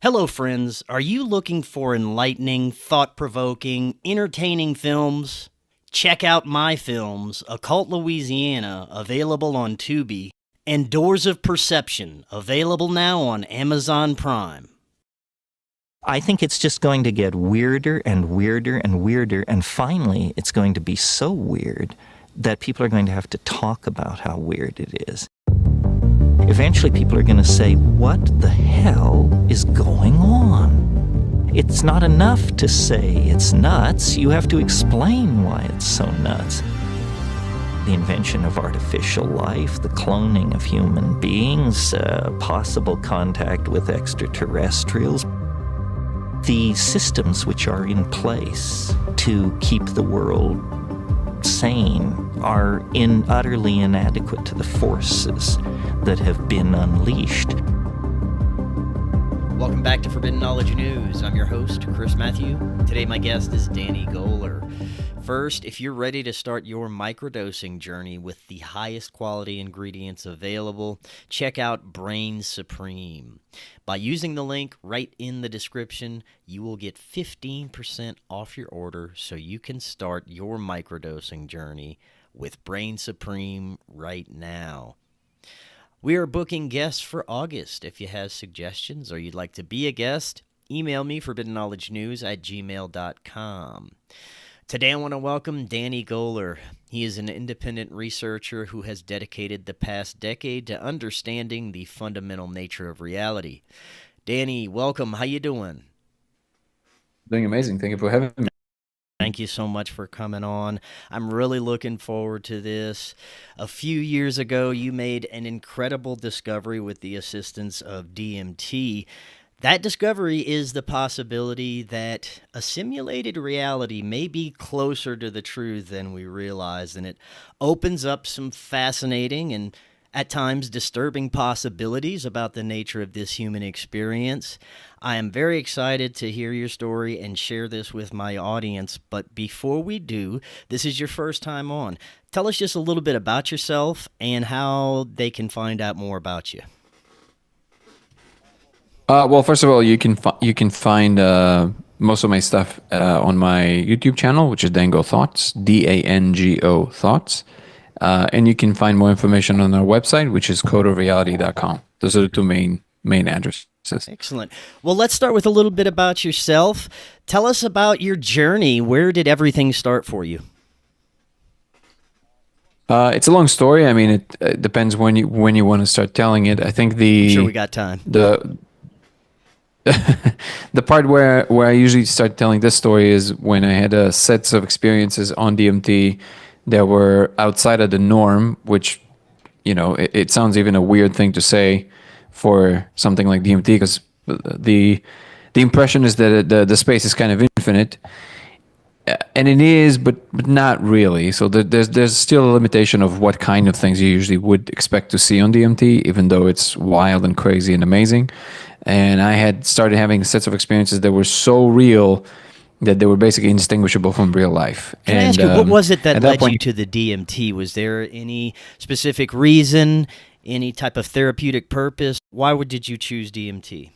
Hello, friends. Are you looking for enlightening, thought-provoking, entertaining films? Check out my films, Occult Louisiana, available on Tubi, and Doors of Perception, available now on Amazon Prime. I think it's just going to get weirder and weirder and weirder, and finally it's going to be so weird that people are going to have to talk about how weird it is. Eventually people are going to say, what the hell is going on? It's not enough to say it's nuts. You have to explain why it's so nuts. The invention of artificial life, the cloning of human beings, possible contact with extraterrestrials, the systems which are in place to keep the world sane are utterly inadequate to the forces that have been unleashed. Welcome back to Forbidden Knowledge News. I'm your host, Chris Matthew. Today my guest is Danny Goler. First, if you're ready to start your microdosing journey with the highest quality ingredients available, check out Brainsupreme. By using the link right in the description, you will get 15% off your order so you can start your microdosing journey with Brainsupreme right now. We are booking guests for August. If you have suggestions or you'd like to be a guest, email me forbiddenknowledgenews@gmail.com. Today I want to welcome Danny Goler. He is an independent researcher who has dedicated the past decade to understanding the fundamental nature of reality. Danny, welcome. How you doing? Doing amazing. Thank you for having me. Thank you so much for coming on. I'm really looking forward to this. A few years ago, you made an incredible discovery with the assistance of DMT. That discovery is the possibility that a simulated reality may be closer to the truth than we realize, and it opens up some fascinating and at times disturbing possibilities about the nature of this human experience. I am very excited to hear your story and share this with my audience, but before we do, this is your first time on. Tell us just a little bit about yourself and how they can find out more about you. Well, first of all, you can find most of my stuff on my YouTube channel, which is Dango Thoughts, DANGO Thoughts, and you can find more information on our website, which is codeofreality.com. Those are the two main addresses. Excellent. Well, let's start with a little bit about yourself. Tell us about your journey. Where did everything start for you? It's a long story. I mean, it depends when you want to start telling it. I think I'm sure we got time. The part where I usually start telling this story is when I had sets of experiences on DMT that were outside of the norm, which, it sounds even a weird thing to say for something like DMT, because the impression is that the space is kind of infinite, and it is, but not really. So there's still a limitation of what kind of things you usually would expect to see on DMT, even though it's wild and crazy and amazing. And I had started having sets of experiences that were so real that they were basically indistinguishable from real life. Can I ask you, what was it that led you to the DMT? Was there any specific reason, any type of therapeutic purpose? Why did you choose DMT?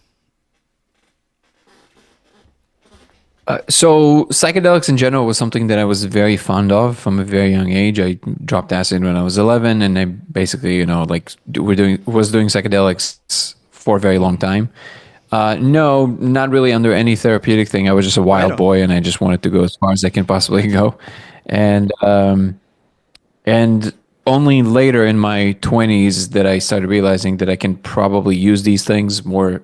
So psychedelics in general was something that I was very fond of from a very young age. I dropped acid when I was 11, and I basically, was doing psychedelics for a very long time. No, not really under any therapeutic thing. I was just a wild boy, and I just wanted to go as far as I can possibly go. And only later in my 20s that I started realizing that I can probably use these things more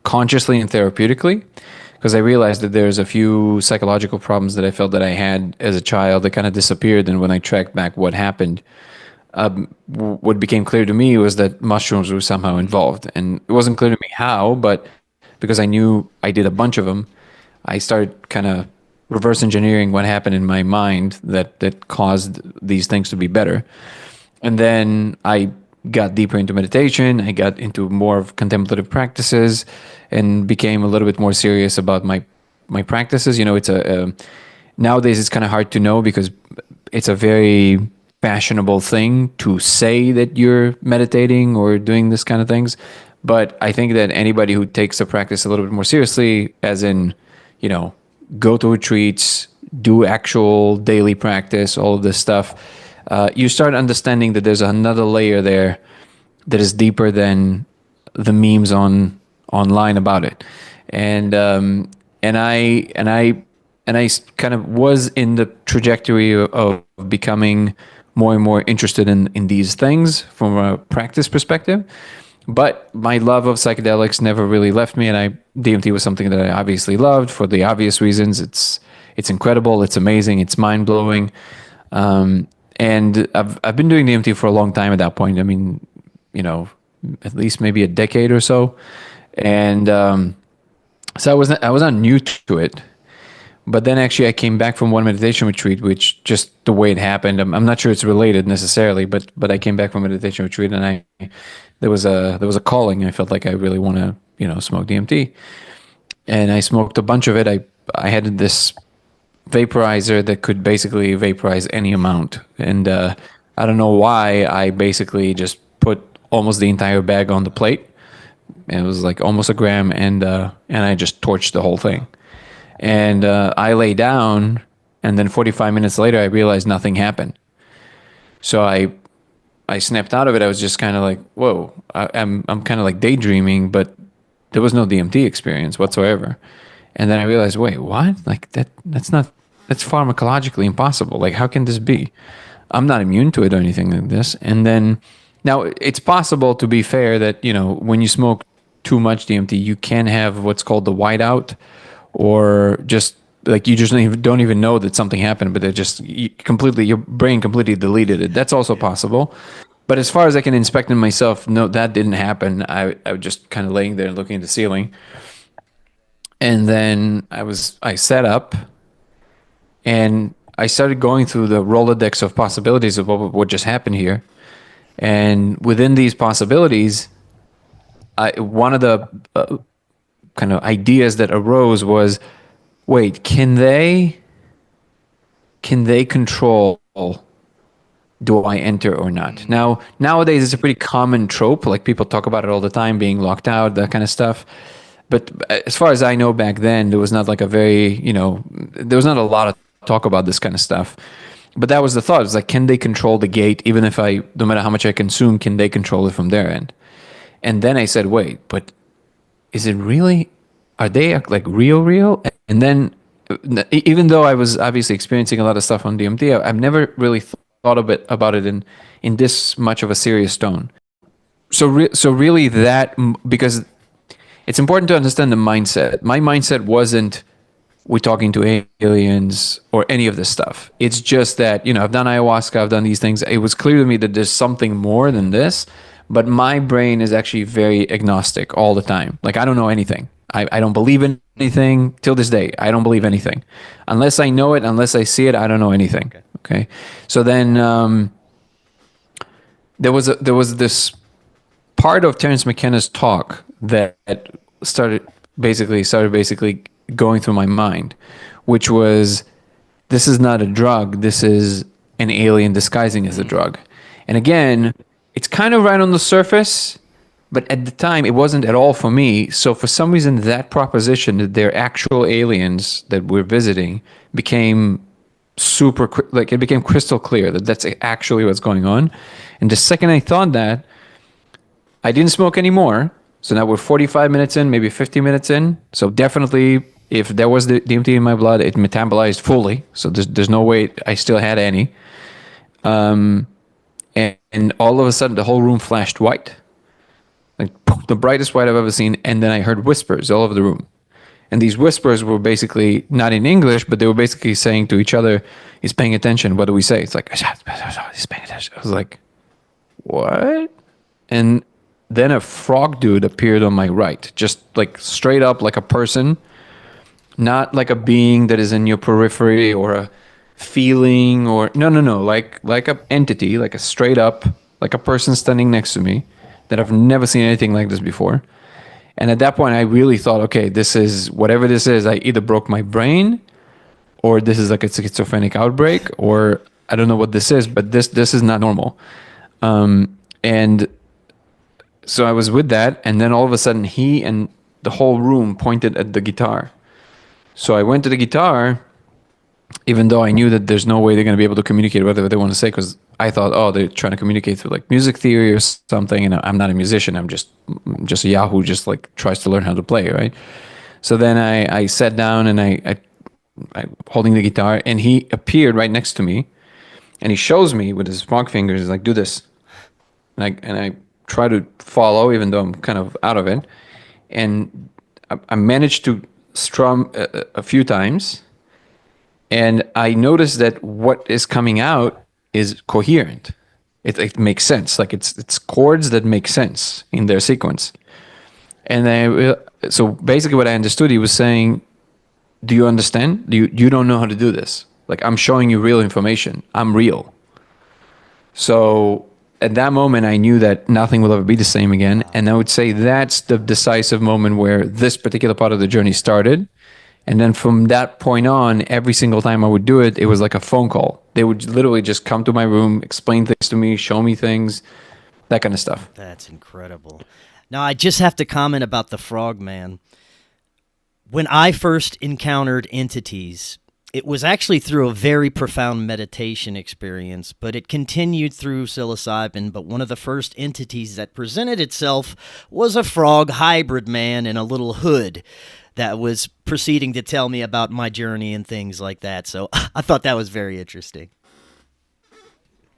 consciously and therapeutically, because I realized that there's a few psychological problems that I felt that I had as a child that kind of disappeared. And when I tracked back what happened, what became clear to me was that mushrooms were somehow involved. And it wasn't clear to me how, but because I knew I did a bunch of them, I started kind of reverse engineering what happened in my mind that caused these things to be better. And then I got deeper into meditation. I got into more of contemplative practices and became a little bit more serious about my practices. It's nowadays it's kind of hard to know because it's a very fashionable thing to say that you're meditating or doing this kind of things. But I think that anybody who takes the practice a little bit more seriously, as in, you know, go to retreats, do actual daily practice, all of this stuff, you start understanding that there's another layer there that is deeper than the memes online about it. And I kind of was in the trajectory of becoming more and more interested in these things from a practice perspective. But my love of psychedelics never really left me, and DMT was something that I obviously loved for the obvious reasons. It's incredible, it's amazing, it's mind blowing, and I've been doing DMT for a long time at that point. I mean, you know, at least maybe a decade or so, and so I was not new to it. But then actually I came back from one meditation retreat, which just the way it happened, I'm not sure it's related necessarily, but I came back from a meditation retreat, and there was a calling. I felt like I really want to, you know, smoke DMT. And I smoked a bunch of it. I had this vaporizer that could basically vaporize any amount. And I don't know why I basically just put almost the entire bag on the plate. And it was like almost a gram, and I just torched the whole thing. And I lay down, and then 45 minutes later, I realized nothing happened. So I snapped out of it. I was just kind of like, whoa, I'm kind of like daydreaming, but there was no DMT experience whatsoever. And then I realized, wait, what? Like that's pharmacologically impossible. Like, how can this be? I'm not immune to it or anything like this. And then now it's possible, to be fair, that, you know, when you smoke too much DMT, you can have what's called the whiteout, or just like you just don't even know that something happened, but your brain completely deleted it. That's also possible. But as far as I can inspect in myself, no, that didn't happen. I was just kind of laying there looking at the ceiling. And then I sat up, and I started going through the Rolodex of possibilities of what just happened here. And within these possibilities, one of the kind of ideas that arose was, wait, can they control, do I enter or not? Now, nowadays it's a pretty common trope, like people talk about it all the time, being locked out, that kind of stuff. But as far as I know, back then, there was not like there was not a lot of talk about this kind of stuff. But that was the thought. It's like, can they control the gate? Even if no matter how much I consume, can they control it from their end? And then I said, wait, but is it really, are they like real? And then, even though I was obviously experiencing a lot of stuff on DMT, I've never really thought about it in this much of a serious tone. So really because it's important to understand the mindset. My mindset wasn't, we're talking to aliens or any of this stuff. It's just that, you know, I've done ayahuasca, I've done these things. It was clear to me that there's something more than this, but my brain is actually very agnostic all the time. Like, I don't know anything. I don't believe in anything till this day. I don't believe anything. Unless I know it, unless I see it, I don't know anything. Okay. So then there was this part of Terence McKenna's talk that started basically going through my mind, which was, this is not a drug, this is an alien disguising as a drug. And again, it's kind of right on the surface, but at the time it wasn't at all for me. So for some reason, that proposition that they're actual aliens that we're visiting became it became crystal clear that that's actually what's going on. And the second I thought that, I didn't smoke anymore. So now we're 45 minutes in, maybe 50 minutes in. So definitely, if there was the DMT in my blood, it metabolized fully. So there's no way I still had any. And all of a sudden, the whole room flashed white. Like the brightest white I've ever seen. And then I heard whispers all over the room. And these whispers were basically not in English, but they were basically saying to each other, he's paying attention. What do we say? It's like, he's paying attention. I was like, what? And then a frog dude appeared on my right, just like straight up like a person, not like a being that is in your periphery or a feeling or no, like a entity, like a straight up, like a person standing next to me that I've never seen anything like this before. And at that point, I really thought, okay, this is, whatever this is, I either broke my brain or this is like a schizophrenic outbreak, or I don't know what this is, but this is not normal. And so I was with that, and then all of a sudden he and the whole room pointed at the guitar. So I went to the guitar, even though I knew that there's no way they're going to be able to communicate whatever they want to say, because I thought, oh, they're trying to communicate through like music theory or something, and I'm not a musician. I'm just a Yahoo, just like tries to learn how to play, right? So then I sat down and I holding the guitar, and he appeared right next to me, and he shows me with his frog fingers, he's like, do this, and I try to follow, even though I'm kind of out of it, and I managed to strum a few times. And I noticed that what is coming out is coherent. It makes sense. Like it's chords that make sense in their sequence. And so basically what I understood, he was saying, do you understand? You don't know how to do this. Like, I'm showing you real information. I'm real. So at that moment, I knew that nothing will ever be the same again. And I would say that's the decisive moment where this particular part of the journey started. And then from that point on, every single time I would do it, it was like a phone call. They would literally just come to my room, explain things to me, show me things, that kind of stuff. That's incredible. Now, I just have to comment about the frogman. When I first encountered entities, it was actually through a very profound meditation experience, but it continued through psilocybin. But one of the first entities that presented itself was a frog hybrid man in a little hood that was proceeding to tell me about my journey and things like that. So I thought that was very interesting.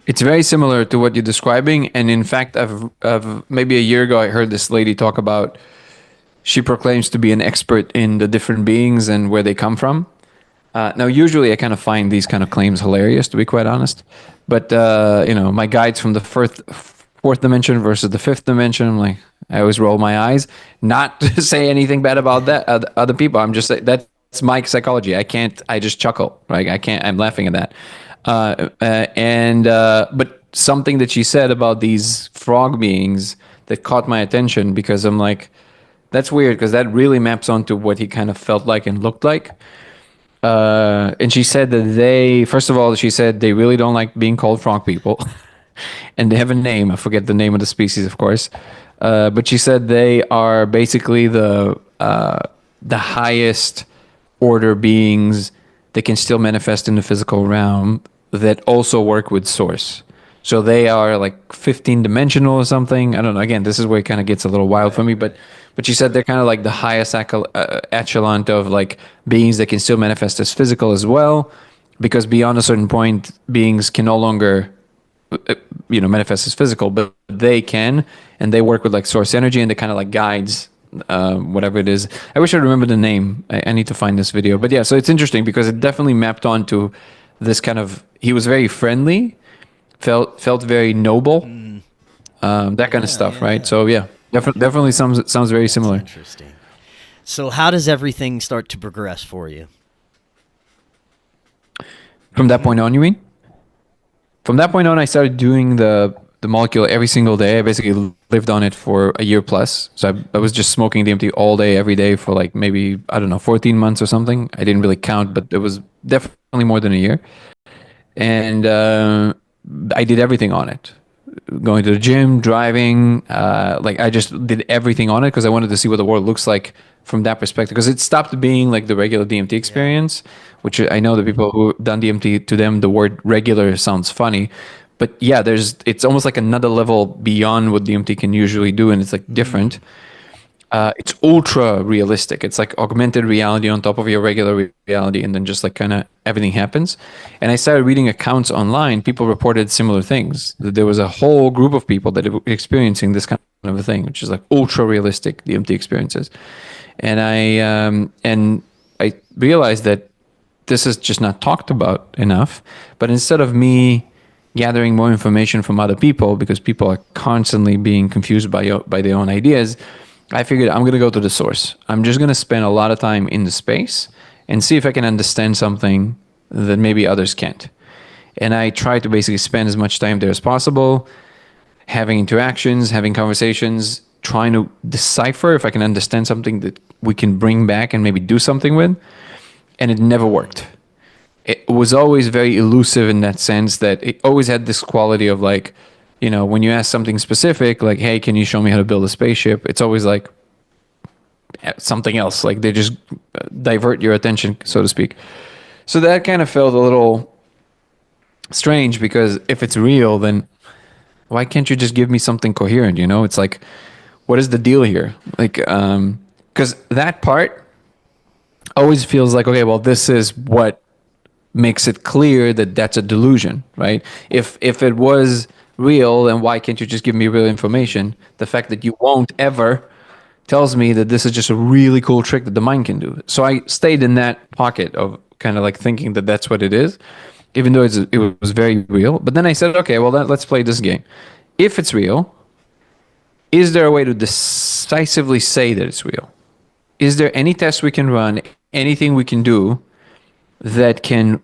It's very similar to what you're describing. And in fact, I've maybe a year ago, I heard this lady talk about, she proclaims to be an expert in the different beings and where they come from. Now, usually I kind of find these kind of claims hilarious, to be quite honest. But, my guides from the fourth dimension versus the fifth dimension, I'm like, I always roll my eyes. Not to say anything bad about that other people. I'm just saying that's my psychology. I just chuckle. Right? I'm laughing at that. But something that she said about these frog beings that caught my attention, because I'm like, that's weird, because that really maps onto what he kind of felt like and looked like. And she said that first of all, she said they really don't like being called frog people. And they have a name. I forget the name of the species, of course. But she said they are basically the highest order beings that can still manifest in the physical realm that also work with source. So they are like 15 dimensional or something. I don't know. Again, this is where it kind of gets a little wild for me. But she said they're kind of like the highest echelon of like beings that can still manifest as physical as well. Because beyond a certain point, beings can no longer manifest as physical, but they can, and they work with like source energy, and they kind of like guides, whatever it is. I wish I remember the name. I need to find this video. But yeah, so it's interesting because it definitely mapped onto this kind of, he was very friendly, felt very noble, that kind of stuff, right? So yeah, definitely sounds very similar. That's interesting. So how does everything start to progress for you? From that point on, you mean? From that point on, I started doing the molecule every single day. I basically lived on it for a year plus. So I was just smoking DMT all day, every day for like maybe, 14 months or something. I didn't really count, but it was definitely more than a year. And I did everything on it. Going to the gym, driving, I just did everything on it because I wanted to see what the world looks like from that perspective. Because it stopped being like the regular DMT experience, which I know the people who done DMT, to them, the word regular sounds funny. But yeah, it's almost like another level beyond what DMT can usually do, and it's like different. It's ultra realistic. It's like augmented reality on top of your regular reality, and then just like kind of everything happens. And I started reading accounts online. People reported similar things. There was a whole group of people that were experiencing this kind of a thing, which is like ultra realistic DMT experiences. And I realized that this is just not talked about enough. But instead of me gathering more information from other people, because people are constantly being confused by their own ideas, I figured I'm going to go to the source. I'm just going to spend a lot of time in the space and see if I can understand something that maybe others can't. And I try to basically spend as much time there as possible, having interactions, having conversations, trying to decipher if I can understand something that we can bring back and maybe do something with. And it never worked. It was always very elusive in that sense that it always had this quality of like, when you ask something specific, like, hey, can you show me how to build a spaceship? It's always like something else. Like they just divert your attention, so to speak. So that kind of felt a little strange, because if it's real, then why can't you just give me something coherent? It's like, what is the deal here? Like, because that part always feels like, okay, well, this is what makes it clear that that's a delusion, right? If it was real, then why can't you just give me real information? The fact that you won't ever tells me that this is just a really cool trick that the mind can do. So I stayed in that pocket of kind of like thinking that that's what it is, even though it was very real. But then I said, okay, well, let's play this game. If it's real, is there a way to decisively say that it's real? Is there any test we can run, anything we can do that can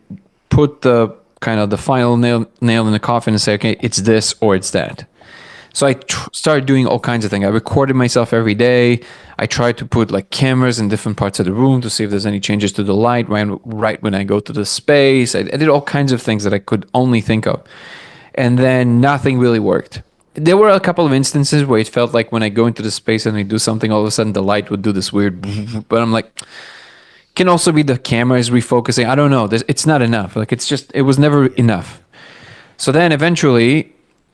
put the kind of the final nail in the coffin and say, okay, it's this or it's that? So I started doing all kinds of things. I recorded myself every day. I tried to put like cameras in different parts of the room to see if there's any changes to the light right when I go to the space. I did all kinds of things that I could only think of. And then nothing really worked. There were a couple of instances where it felt like when I go into the space and I do something, all of a sudden the light would do this weird, but I'm like, can also be the camera is refocusing. I don't know. It's not enough. Like it was never enough. So then eventually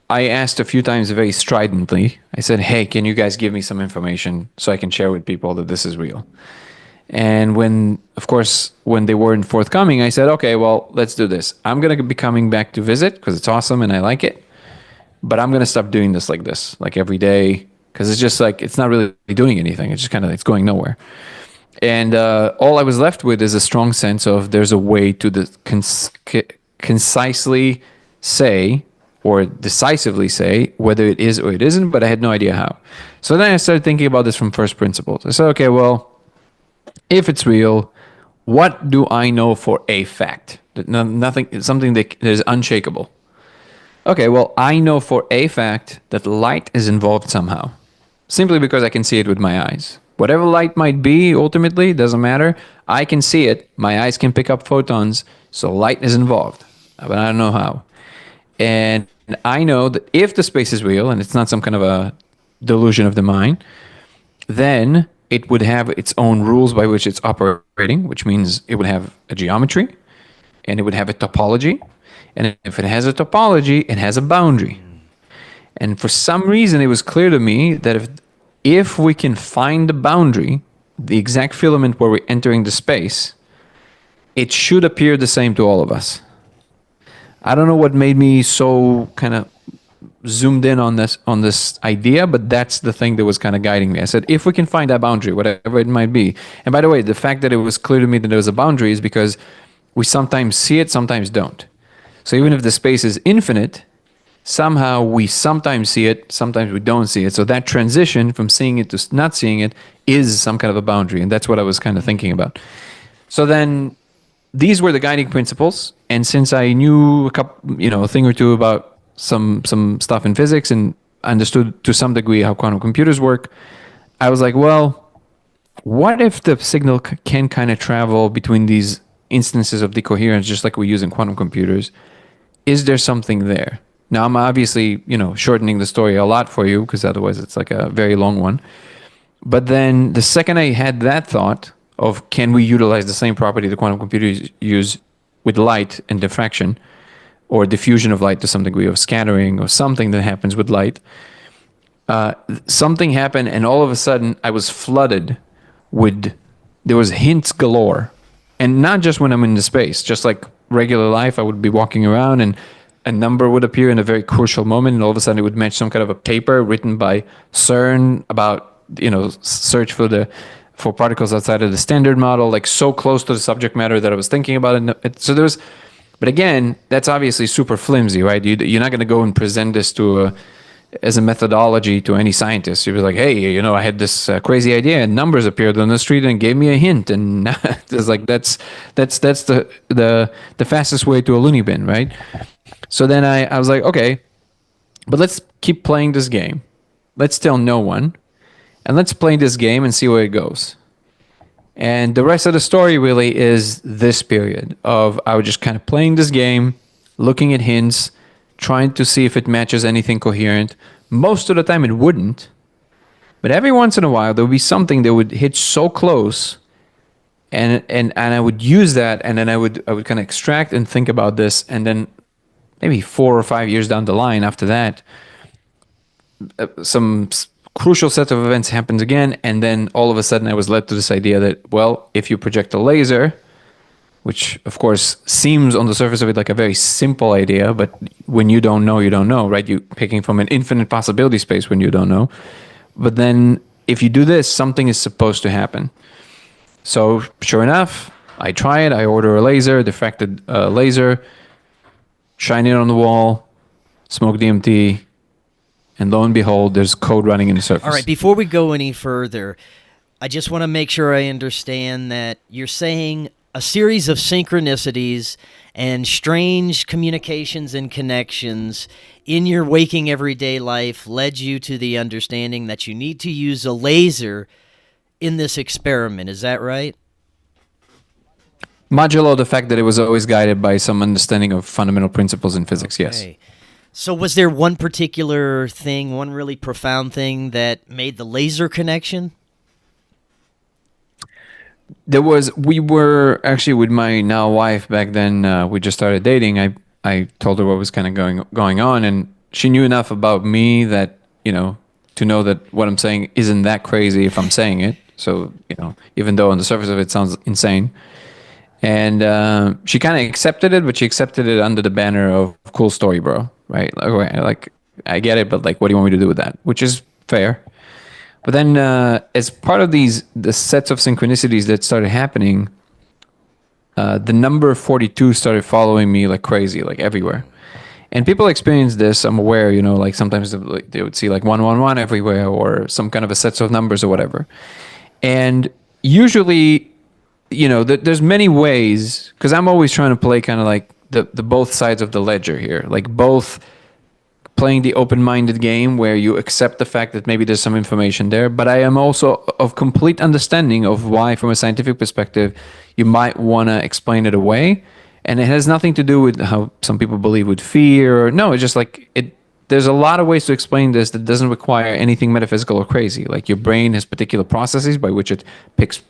I asked a few times very stridently. I said, hey, can you guys give me some information so I can share with people that this is real? And when they weren't forthcoming, I said, okay, well, let's do this. I'm going to be coming back to visit because it's awesome and I like it. But I'm going to stop doing this like every day, because it's just like, it's not really doing anything. It's just kind of, it's going nowhere. And all I was left with is a strong sense of there's a way to concisely say or decisively say whether it is or it isn't, but I had no idea how. So then I started thinking about this from first principles. I said, okay, well, if it's real, what do I know for a fact? Something that is unshakable. Okay, well, I know for a fact that light is involved somehow, simply because I can see it with my eyes. Whatever light might be, ultimately, doesn't matter. I can see it. My eyes can pick up photons, so light is involved, but I don't know how. And I know that if the space is real and it's not some kind of a delusion of the mind, then it would have its own rules by which it's operating, which means it would have a geometry and it would have a topology. And if it has a topology, it has a boundary. And for some reason, it was clear to me that if we can find the boundary, the exact filament where we're entering the space, it should appear the same to all of us. I don't know what made me so kind of zoomed in on this idea, but that's the thing that was kind of guiding me. I said, if we can find that boundary, whatever it might be. And by the way, the fact that it was clear to me that there was a boundary is because we sometimes see it, sometimes don't. So even if the space is infinite, somehow we sometimes see it, sometimes we don't see it. So that transition from seeing it to not seeing it is some kind of a boundary. And that's what I was kind of thinking about. So then these were the guiding principles. And since I knew a thing or two about some stuff in physics and understood to some degree how quantum computers work, I was like, well, what if the signal can kind of travel between these instances of decoherence, just like we use in quantum computers? Is there something there? Now, I'm obviously, shortening the story a lot for you, because otherwise it's like a very long one. But then the second I had that thought of, can we utilize the same property the quantum computers use with light and diffraction, or diffusion of light to some degree, of scattering, or something that happens with light, something happened, and all of a sudden I was flooded with, there was hints galore. And not just when I'm in the space, just like regular life, I would be walking around and a number would appear in a very crucial moment, and all of a sudden it would match some kind of a paper written by CERN about, search for particles outside of the standard model, like so close to the subject matter that I was thinking about it. So there was, but again, that's obviously super flimsy, right? You're not going to go and present this as a methodology to any scientist. You'd be like, hey, I had this crazy idea, and numbers appeared on the street and gave me a hint, and it's like that's the fastest way to a loony bin, right? So then I was like, okay, but let's keep playing this game. Let's tell no one, and let's play this game and see where it goes. And the rest of the story really is this period of I was just kind of playing this game, looking at hints, trying to see if it matches anything coherent. Most of the time it wouldn't. But every once in a while, there would be something that would hit so close, and I would use that, and then I would kind of extract and think about this, and then maybe 4 or 5 years down the line after that, some crucial set of events happens again, and then all of a sudden I was led to this idea that, well, if you project a laser, which of course seems on the surface of it like a very simple idea, but when you don't know, right? You're picking from an infinite possibility space when you don't know. But then if you do this, something is supposed to happen. So sure enough, I try it. I order a laser, diffracted laser, shine it on the wall, smoke DMT, and lo and behold, there's code running in the surface. All right, before we go any further, I just want to make sure I understand that you're saying a series of synchronicities and strange communications and connections in your waking everyday life led you to the understanding that you need to use a laser in this experiment. Is that right? Modulo the fact that it was always guided by some understanding of fundamental principles in physics, yes. So was there one particular thing, one really profound thing that made the laser connection? We were actually with my now wife back then, we just started dating. I told her what was kind of going on, and she knew enough about me that, to know that what I'm saying isn't that crazy if I'm saying it. So, even though on the surface of it sounds insane. And she kind of accepted it, but she accepted it under the banner of cool story, bro, right? Like, I get it, but like, what do you want me to do with that? Which is fair. But then as part of the sets of synchronicities that started happening, the number 42 started following me like crazy, like everywhere. And people experience this, I'm aware, like sometimes they would see like 111 everywhere or some kind of a set of numbers or whatever. And usually, there's many ways, because I'm always trying to play kind of like the both sides of the ledger here, like both playing the open-minded game where you accept the fact that maybe there's some information there, but I am also of complete understanding of why, from a scientific perspective, you might want to explain it away. And it has nothing to do with how some people believe with fear. No, it's just like there's a lot of ways to explain this that doesn't require anything metaphysical or crazy. Like your brain has particular processes by which it picks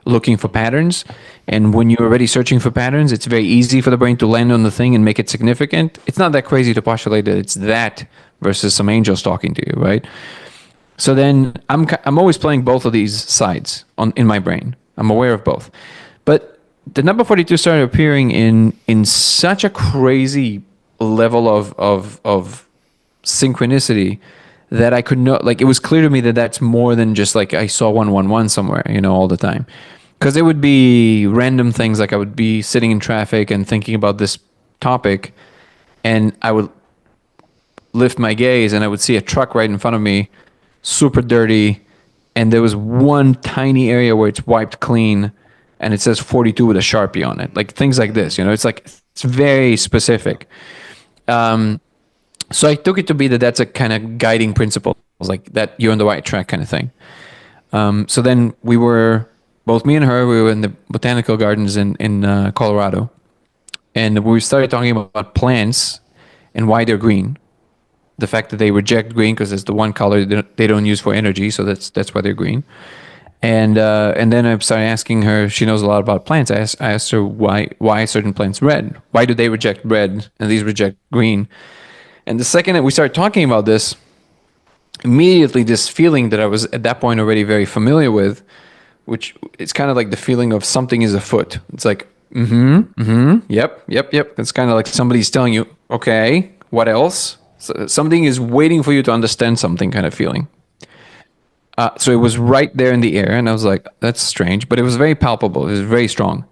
looking for patterns. And when you're already searching for patterns, it's very easy for the brain to land on the thing and make it significant. It's not that crazy to postulate that it's that versus some angels talking to you, right? So then I'm always playing both of these sides in my brain. I'm aware of both. But the number 42 started appearing in such a crazy level of synchronicity that I could not, like, it was clear to me that that's more than just like I saw 111 somewhere, all the time. Because it would be random things, like I would be sitting in traffic and thinking about this topic, and I would lift my gaze and I would see a truck right in front of me, super dirty, and there was one tiny area where it's wiped clean and it says 42 with a Sharpie on it. Like things like this, it's like, it's very specific. So I took it to be that that's a kind of guiding principle, like that you're on the right track kind of thing. So then both me and her, we were in the botanical gardens in Colorado. And we started talking about plants and why they're green. The fact that they reject green because it's the one color they don't use for energy, so that's why they're green. And then I started asking her, she knows a lot about plants. I asked her why are certain plants red? Why do they reject red and these reject green? And the second that we started talking about this, immediately this feeling that I was at that point already very familiar with, which it's kind of like the feeling of something is afoot. It's like, yep. It's kind of like somebody's telling you, okay, what else? So something is waiting for you to understand something kind of feeling. So it was right there in the air, and I was like, that's strange, but it was very palpable. It was very strong.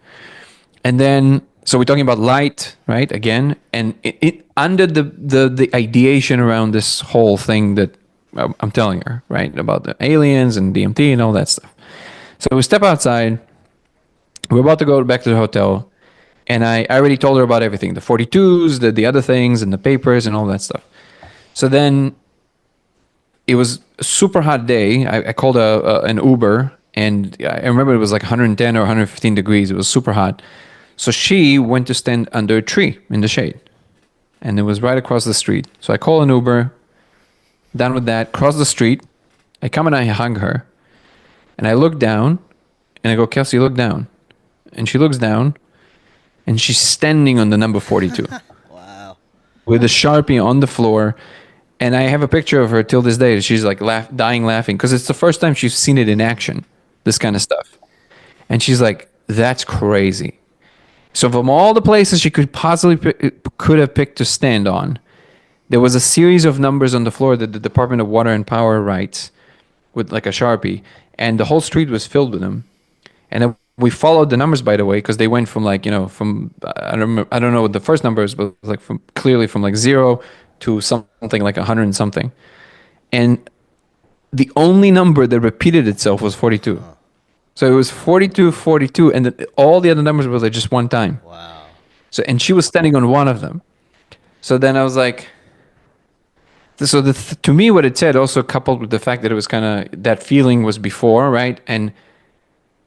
And then, so we're talking about light, right? Again, and it under the ideation around this whole thing that I'm telling her, right? About the aliens and DMT and all that stuff. So we step outside. We're about to go back to the hotel, and I already told her about everything, the 42s, the other things, and the papers and all that stuff. So then it was a super hot day. I called an Uber, and I remember it was like 110 or 115 degrees. It was super hot. So she went to stand under a tree in the shade. and it was right across the street. So I call an Uber, done with that, cross the street. I come and I hug her, and I look down, and I go, Kelsey, look down. And she looks down, and she's standing on the number 42. Wow. With a Sharpie on the floor. And I have a picture of her till this day. She's like dying laughing because it's the first time she's seen it in action, this kind of stuff. And she's like, that's crazy. So from all the places she could could have picked to stand on, there was a series of numbers on the floor that the Department of Water and Power writes with like a Sharpie, and the whole street was filled with them. And then we followed the numbers, by the way, because they went from like, from I don't know what the first numbers, but like clearly from like 0 to something like 100 and something. And the only number that repeated itself was 42. So it was 42, 42, and all the other numbers were like just one time. Wow. So, and she was standing on one of them. So then I was like, to me, what it said also coupled with the fact that it was kind of, that feeling was before, right? And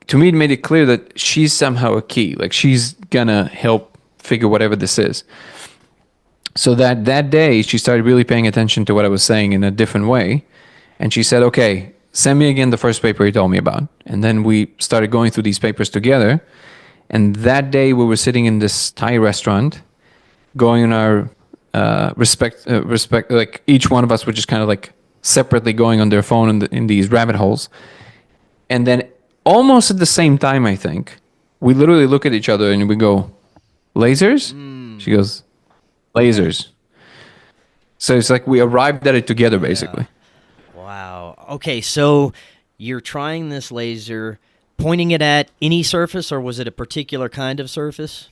to me, it made it clear that she's somehow a key. Like she's gonna help figure whatever this is. So that day, she started really paying attention to what I was saying in a different way. And she said, okay, send me again the first paper you told me about. And then we started going through these papers together. And that day we were sitting in this Thai restaurant, going in our respect, like each one of us were just kind of like separately going on their phone in these rabbit holes. And then almost at the same time, I think, we literally look at each other and we go, lasers? She goes, lasers. So it's like we arrived at it together, basically. Wow. Okay, so you're trying this laser, pointing it at any surface, or was it a particular kind of surface?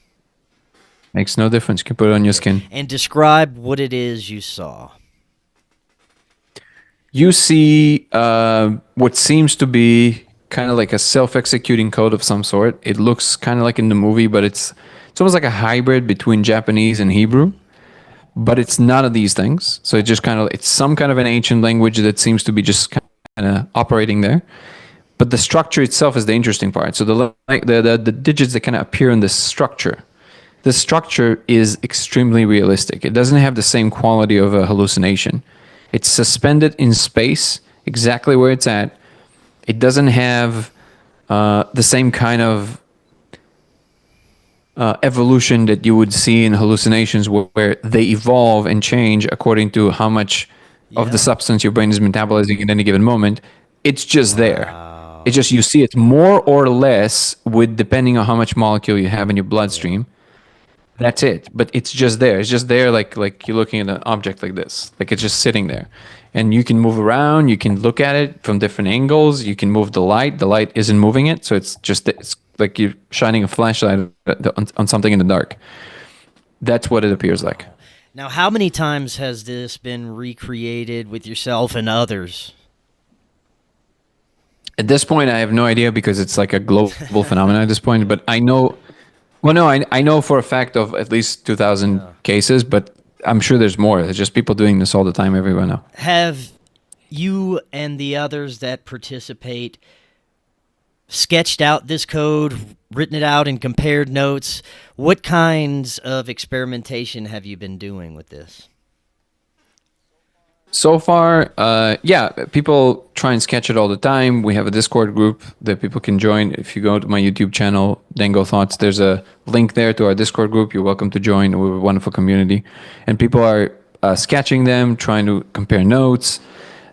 Makes no difference. You can put it on your skin. And describe what it is you saw. You see what seems to be kind of like a self-executing code of some sort. It looks kind of like in the movie, but it's almost like a hybrid between Japanese and Hebrew. But it's none of these things. So it just it's some kind of an ancient language that seems to be just kind of operating there. But the structure itself is the interesting part. So the digits that kind of appear in this structure, the structure is extremely realistic. It doesn't have the same quality of a hallucination. It's suspended in space, exactly where it's at. It doesn't have the same kind of evolution that you would see in hallucinations where they evolve and change according to how much of the substance your brain is metabolizing at any given moment. It's just there. It's just you see it more or less with depending on how much molecule you have in your bloodstream. That's it. But it's just there. It's just there like you're looking at an object like this. Like it's just sitting there. And you can move around. You can look at it from different angles. You can move the light. The light isn't moving it. So it's like you're shining a flashlight on something in the dark. That's what it appears like. Now, how many times has this been recreated with yourself and others? At this point, I have no idea because it's like a global phenomenon at this point. But I know, I know for a fact of at least 2,000 cases, but I'm sure there's more. There's just people doing this all the time everywhere now. Have you and the others that participate sketched out this code, written it out, and compared notes? What kinds of experimentation have you been doing with this? So far, people try and sketch it all the time. We have a Discord group that people can join. If you go to my YouTube channel, Dango Thoughts, there's a link there to our Discord group. You're welcome to join. We're a wonderful community. And people are sketching them, trying to compare notes.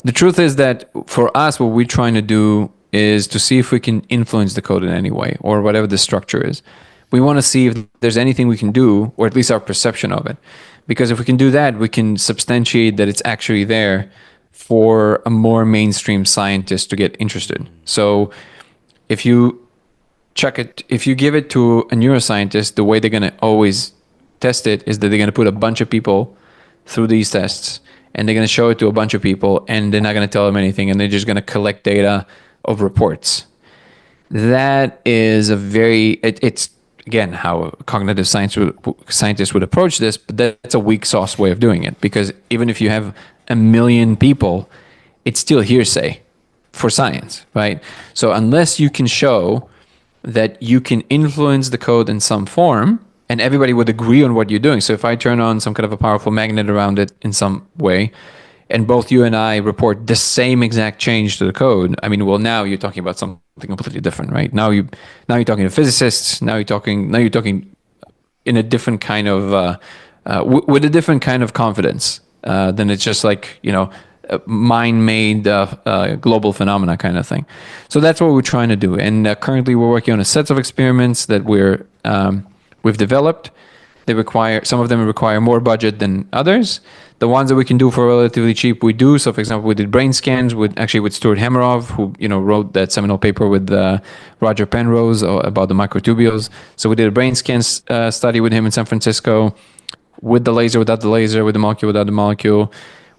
The truth is that for us, what we're trying to do is to see if we can influence the code in any way or whatever the structure is. We want to see if there's anything we can do, or at least our perception of it. Because if we can do that, we can substantiate that it's actually there for a more mainstream scientist to get interested. So if you check it, if you give it to a neuroscientist, the way they're going to always test it is that they're going to put a bunch of people through these tests, and they're going to show it to a bunch of people, and they're not going to tell them anything, and they're just going to collect data of reports. That is a very, it's again how a cognitive scientist would approach this, but that's a weak sauce way of doing it, because even if you have 1 million people, it's still hearsay for science, right? So unless you can show that you can influence the code in some form, and everybody would agree on what you're doing. So if I turn on some kind of a powerful magnet around it in some way, and both you and I report the same exact change to the code, I mean, well, now you're talking about something completely different, right? Now you're talking to physicists. Now you're talking in a different kind of with a different kind of confidence than it's just like, mind-made global phenomena kind of thing. So that's what we're trying to do. And currently we're working on a set of experiments that we've developed. Some of them require more budget than others. The ones that we can do for relatively cheap, we do. So for example, we did brain scans with Stuart Hameroff, who wrote that seminal paper with Roger Penrose about the microtubules. So we did a brain scan study with him in San Francisco, with the laser, without the laser, with the molecule, without the molecule,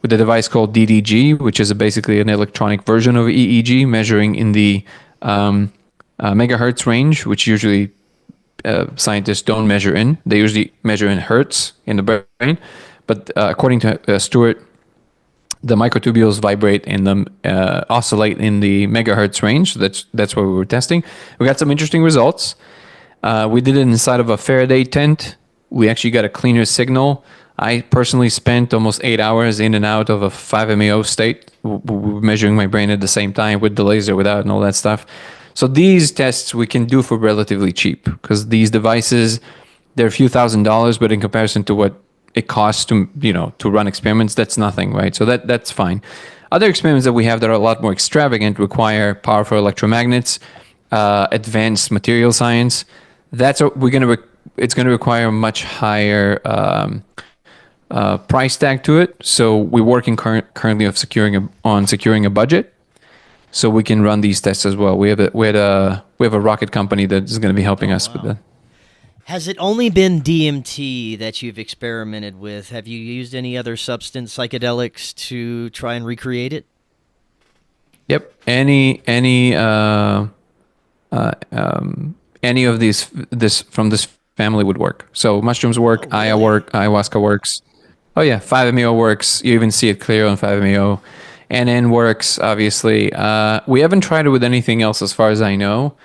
with a device called DDG, which is basically an electronic version of EEG, measuring in the megahertz range, which usually scientists don't measure in. They usually measure in hertz in the brain. But according to Stuart, the microtubules vibrate and oscillate in the megahertz range. That's what we were testing. We got some interesting results. We did it inside of a Faraday tent. We actually got a cleaner signal. I personally spent almost 8 hours in and out of a 5-MeO state, measuring my brain at the same time with the laser, without, and all that stuff. So these tests we can do for relatively cheap, because these devices, they're a few $1,000s, but in comparison to what it costs to run experiments, that's nothing, right? So that's fine. Other experiments that we have that are a lot more extravagant require powerful electromagnets, advanced material science. It's going to require a much higher price tag to it. So we're working currently on securing a budget, so we can run these tests as well. We have a rocket company that is going to be helping us with that. Has it only been DMT that you've experimented with? Have you used any other substance psychedelics to try and recreate it? Yep. Any of this from this family would work. So mushrooms work, ayahuasca works. Oh yeah, 5-MeO works. You even see it clear on 5-MeO. NN works, obviously. We haven't tried it with anything else as far as I know.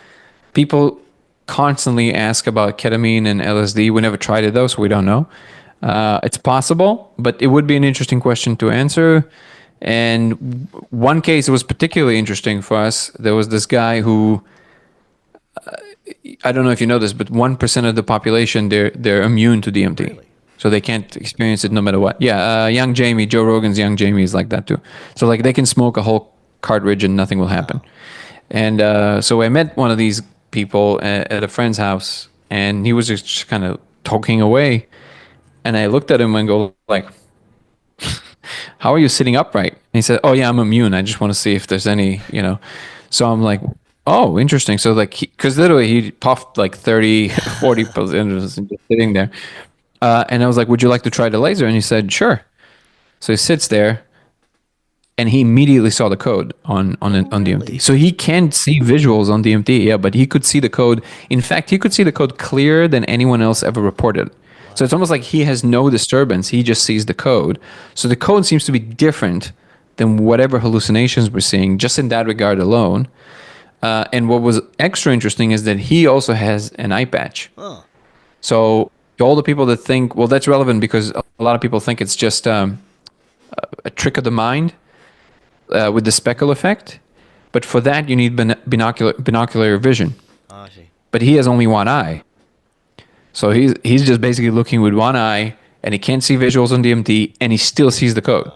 People constantly ask about ketamine and LSD. We never tried it though, so we don't know. It's possible, but it would be an interesting question to answer. And one case was particularly interesting for us. There was this guy who, I don't know if you know this, but 1% of the population, they're immune to DMT. Really? So they can't experience it no matter what. Yeah, Young Jamie, Joe Rogan's Young Jamie is like that too. So like they can smoke a whole cartridge and nothing will happen. Wow. And so I met one of these people at a friend's house, and he was just kind of talking away. And I looked at him and go like, how are you sitting upright? And he said, oh yeah, I'm immune. I just want to see if there's any, So I'm like, oh, interesting. So like, because literally he puffed like 30, 40% and just sitting there. And I was like, would you like to try the laser? And he said, sure. So he sits there, and he immediately saw the code on DMT. So he can't see visuals on DMT, yeah, but he could see the code. In fact, he could see the code clearer than anyone else ever reported. So it's almost like he has no disturbance. He just sees the code. So the code seems to be different than whatever hallucinations we're seeing, just in that regard alone. And what was extra interesting is that he also has an eye patch. Huh. So to all the people that think, well, that's relevant because a lot of people think it's just a trick of the mind with the speckle effect. But for that, you need binocular vision. Oh, I see. But he has only one eye. So he's just basically looking with one eye, and he can't see visuals on DMT, and he still sees the code.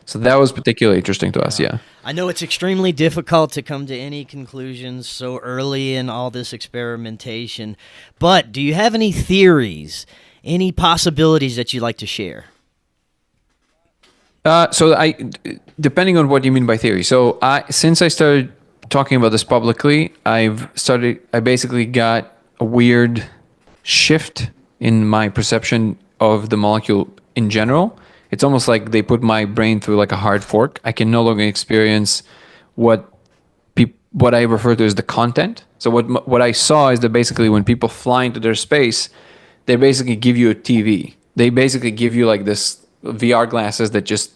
So that was particularly interesting to us, yeah. I know it's extremely difficult to come to any conclusions so early in all this experimentation, but do you have any theories, any possibilities that you'd like to share? Depending on what you mean by theory. So since I started talking about this publicly, I basically got a weird shift in my perception of the molecule in general. It's almost like they put my brain through like a hard fork. I can no longer experience what I refer to as the content. So what I saw is that basically when people fly into their space, they basically give you a TV. They basically give you like this VR glasses that just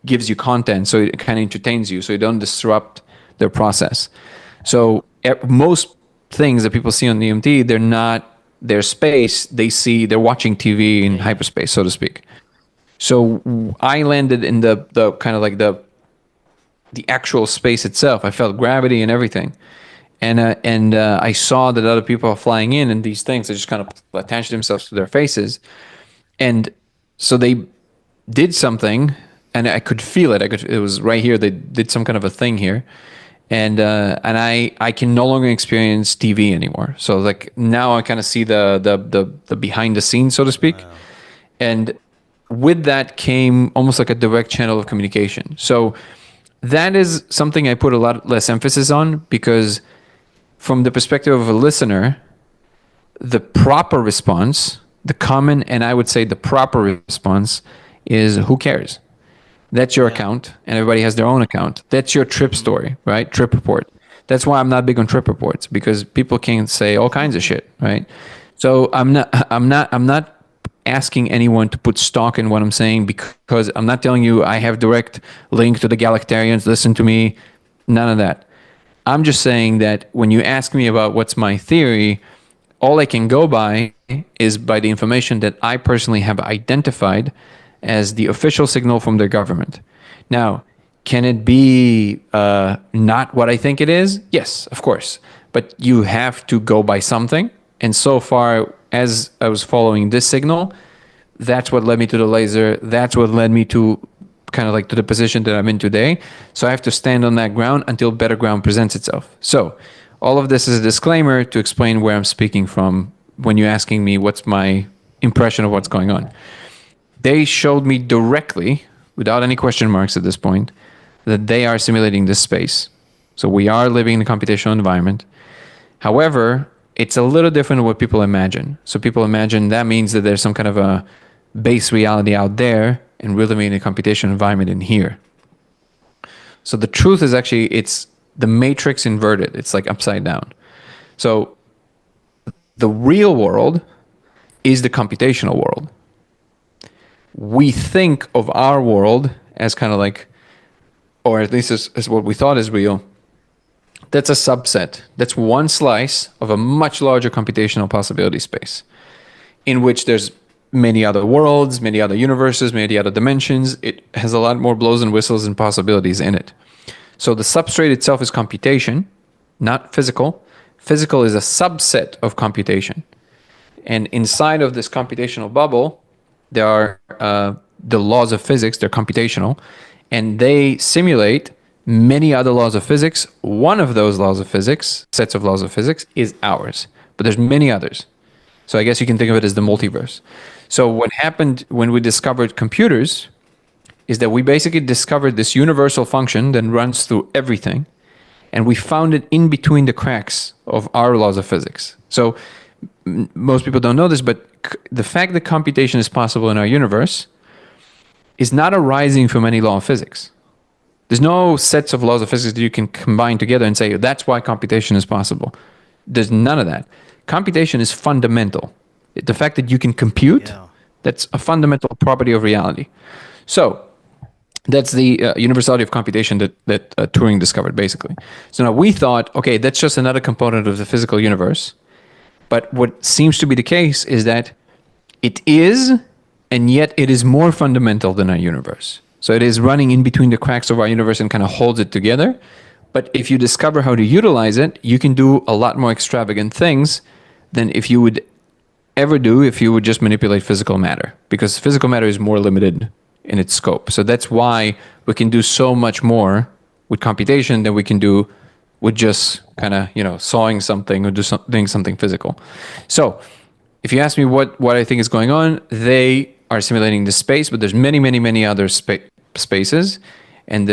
gives you content, so it kind of entertains you, so you don't disrupt their process. So most things that people see on DMT, they're not their space, they're watching TV in hyperspace, so to speak. So I landed in the kind of like the actual space itself. I felt gravity and everything. And I saw that other people are flying in, and these things, they just kind of attach themselves to their faces. And so they did something, and I could feel it. It was right here. They did some kind of a thing here. And I can no longer experience TV anymore. So like now I kind of see the behind the scenes, so to speak. Wow. And with that came almost like a direct channel of communication. So that is something I put a lot less emphasis on, because from the perspective of a listener, the proper response, the common, and I would say the proper response is, who cares? That's your account, and everybody has their own account. That's your trip story, right? Trip report. That's why I'm not big on trip reports, because people can say all kinds of shit, right? So I'm not asking anyone to put stock in what I'm saying, because I'm not telling you I have direct link to the Galactarians, listen to me, none of that. I'm just saying that when you ask me about what's my theory, all I can go by is by the information that I personally have identified as the official signal from their government. Now, can it be not what I think it is? Yes, of course. But you have to go by something. And so far, as I was following this signal, that's what led me to the laser. That's what led me to kind of like to the position that I'm in today. So I have to stand on that ground until better ground presents itself. So all of this is a disclaimer to explain where I'm speaking from when you're asking me what's my impression of what's going on. They showed me directly, without any question marks at this point, that they are simulating this space. So we are living in a computational environment. However, it's a little different than what people imagine. So people imagine that means that there's some kind of a base reality out there, and we're living in a computational environment in here. So the truth is actually, it's the matrix inverted. It's like upside down. So the real world is the computational world. We think of our world as kind of like, or at least as what we thought is real. That's a subset. That's one slice of a much larger computational possibility space, in which there's many other worlds, many other universes, many other dimensions. It has a lot more blows and whistles and possibilities in it. So the substrate itself is computation, not physical. Physical is a subset of computation. And inside of this computational bubble, there are the laws of physics. They're computational, and they simulate many other laws of physics. One of those laws of physics, sets of laws of physics, is ours, but there's many others. So I guess you can think of it as the multiverse. So what happened when we discovered computers is that we basically discovered this universal function that runs through everything, and we found it in between the cracks of our laws of physics. So most people don't know this, but the fact that computation is possible in our universe is not arising from any law of physics. There's no sets of laws of physics that you can combine together and say, that's why computation is possible. There's none of that. Computation is fundamental. The fact that you can compute, that's a fundamental property of reality. So that's the universality of computation that Turing discovered, basically. So now we thought, okay, that's just another component of the physical universe. But what seems to be the case is that it is, and yet it is more fundamental than our universe. So it is running in between the cracks of our universe and kind of holds it together. But if you discover how to utilize it, you can do a lot more extravagant things than if you would ever do if you would just manipulate physical matter, because physical matter is more limited in its scope. So that's why we can do so much more with computation than we can do with just kind of, sawing something or doing something physical. So if you ask me what I think is going on, they are simulating this space, but there's many, many, many other spaces, and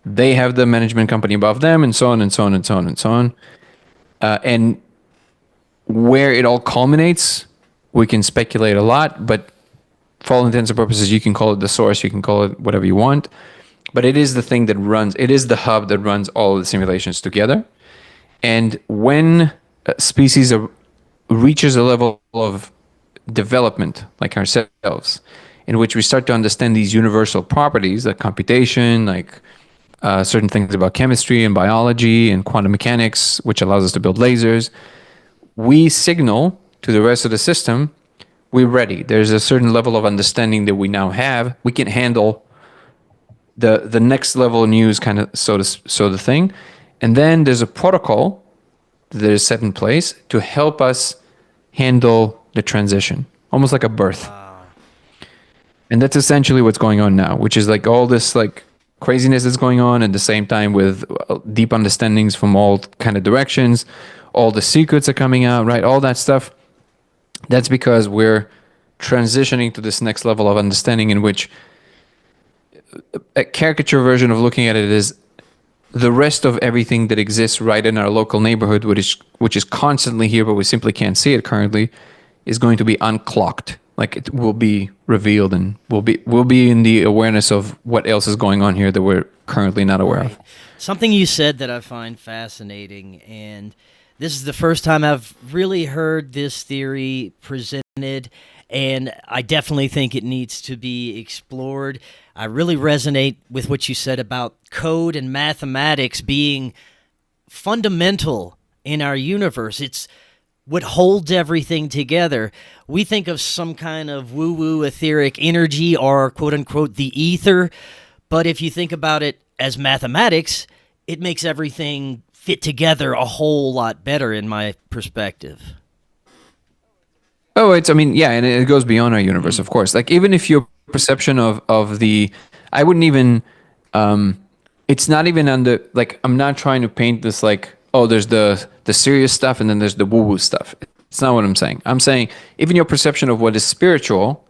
they have the management company above them, and so on and so on and so on and so on. And where it all culminates, we can speculate a lot, but for all intents and purposes, you can call it the source, you can call it whatever you want, but it is the thing that runs, it is the hub that runs all of the simulations together. And when a species reaches a level of development, like ourselves, in which we start to understand these universal properties, like computation, like certain things about chemistry and biology and quantum mechanics, which allows us to build lasers, we signal to the rest of the system, we're ready. There's a certain level of understanding that we now have. We can handle the next level of news, kind of so the thing. And then there's a protocol that is set in place to help us handle the transition, almost like a birth. And that's essentially what's going on now, which is like all this like craziness that's going on at the same time with deep understandings from all kind of directions. All the secrets are coming out, right? All that stuff. That's because we're transitioning to this next level of understanding, in which a caricature version of looking at it is the rest of everything that exists right in our local neighborhood, which is constantly here, but we simply can't see it currently, is going to be unclocked. Like it will be revealed, and we'll be in the awareness of what else is going on here that we're currently not aware of. Something you said that I find fascinating, and this is the first time I've really heard this theory presented, and I definitely think it needs to be explored. I really resonate with what you said about code and mathematics being fundamental in our universe. It's what holds everything together. We think of some kind of woo-woo etheric energy or quote-unquote the ether, but if you think about it as mathematics, it makes everything fit together a whole lot better in my perspective. Oh, and it goes beyond our universe, of course. Like even if your perception of the, I wouldn't even, it's not even under, like, I'm not trying to paint this like, oh, there's the serious stuff and then there's the woo-woo stuff. It's not what I'm saying. I'm saying even your perception of what is spiritual,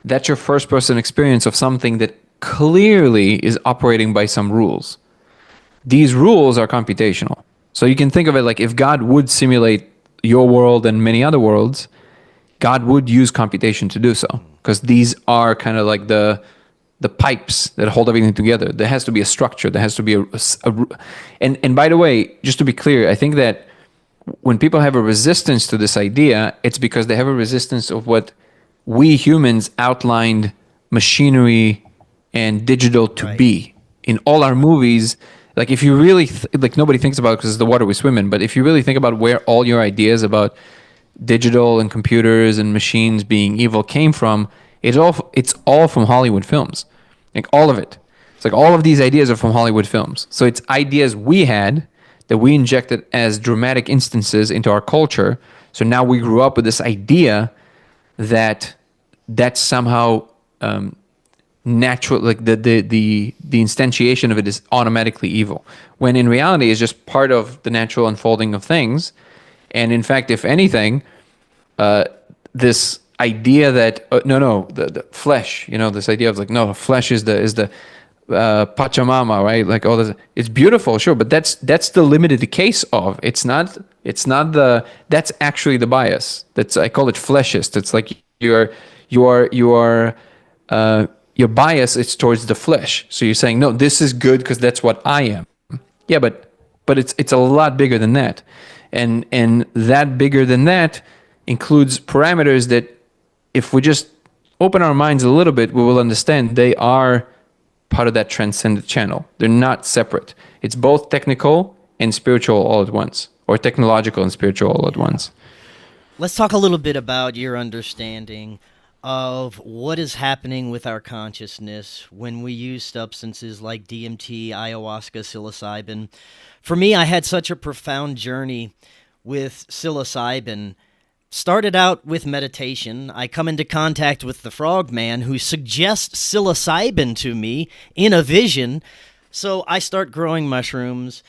that's your first person experience of something that clearly is operating by some rules. These rules are computational. So you can think of it like if God would simulate your world and many other worlds, God would use computation to do so, because these are kind of like the pipes that hold everything together. There has to be a structure. There has to be and by the way, just to be clear, I think that when people have a resistance to this idea, it's because they have a resistance of what we humans outlined machinery and digital to be in all our movies. Like if you really like, nobody thinks about it because it's the water we swim in, but if you really think about where all your ideas about digital and computers and machines being evil came from, it's all from Hollywood films. Like all of it. It's like all of these ideas are from Hollywood films. So it's ideas we had that we injected as dramatic instances into our culture. So now we grew up with this idea that that's somehow natural, like the instantiation of it is automatically evil, when in reality it's just part of the natural unfolding of things. And in fact, if anything, this idea that the flesh, this idea of like, no, flesh is the Pachamama, right? Like all this, it's beautiful, sure, but that's the limited case of. It's not that's actually the bias. I call it fleshist. It's like your bias is towards the flesh. So you're saying, no, this is good because that's what I am. Yeah, but it's a lot bigger than that. And that bigger than that includes parameters that if we just open our minds a little bit, we will understand they are part of that transcendent channel. They're not separate. It's both technical and spiritual all at once, or technological and spiritual all at once. Let's talk a little bit about your understanding of what is happening with our consciousness when we use substances like DMT, ayahuasca, psilocybin. For me, I had such a profound journey with psilocybin. Started out with meditation. I come into contact with the frogman who suggests psilocybin to me in a vision. So I start growing mushrooms,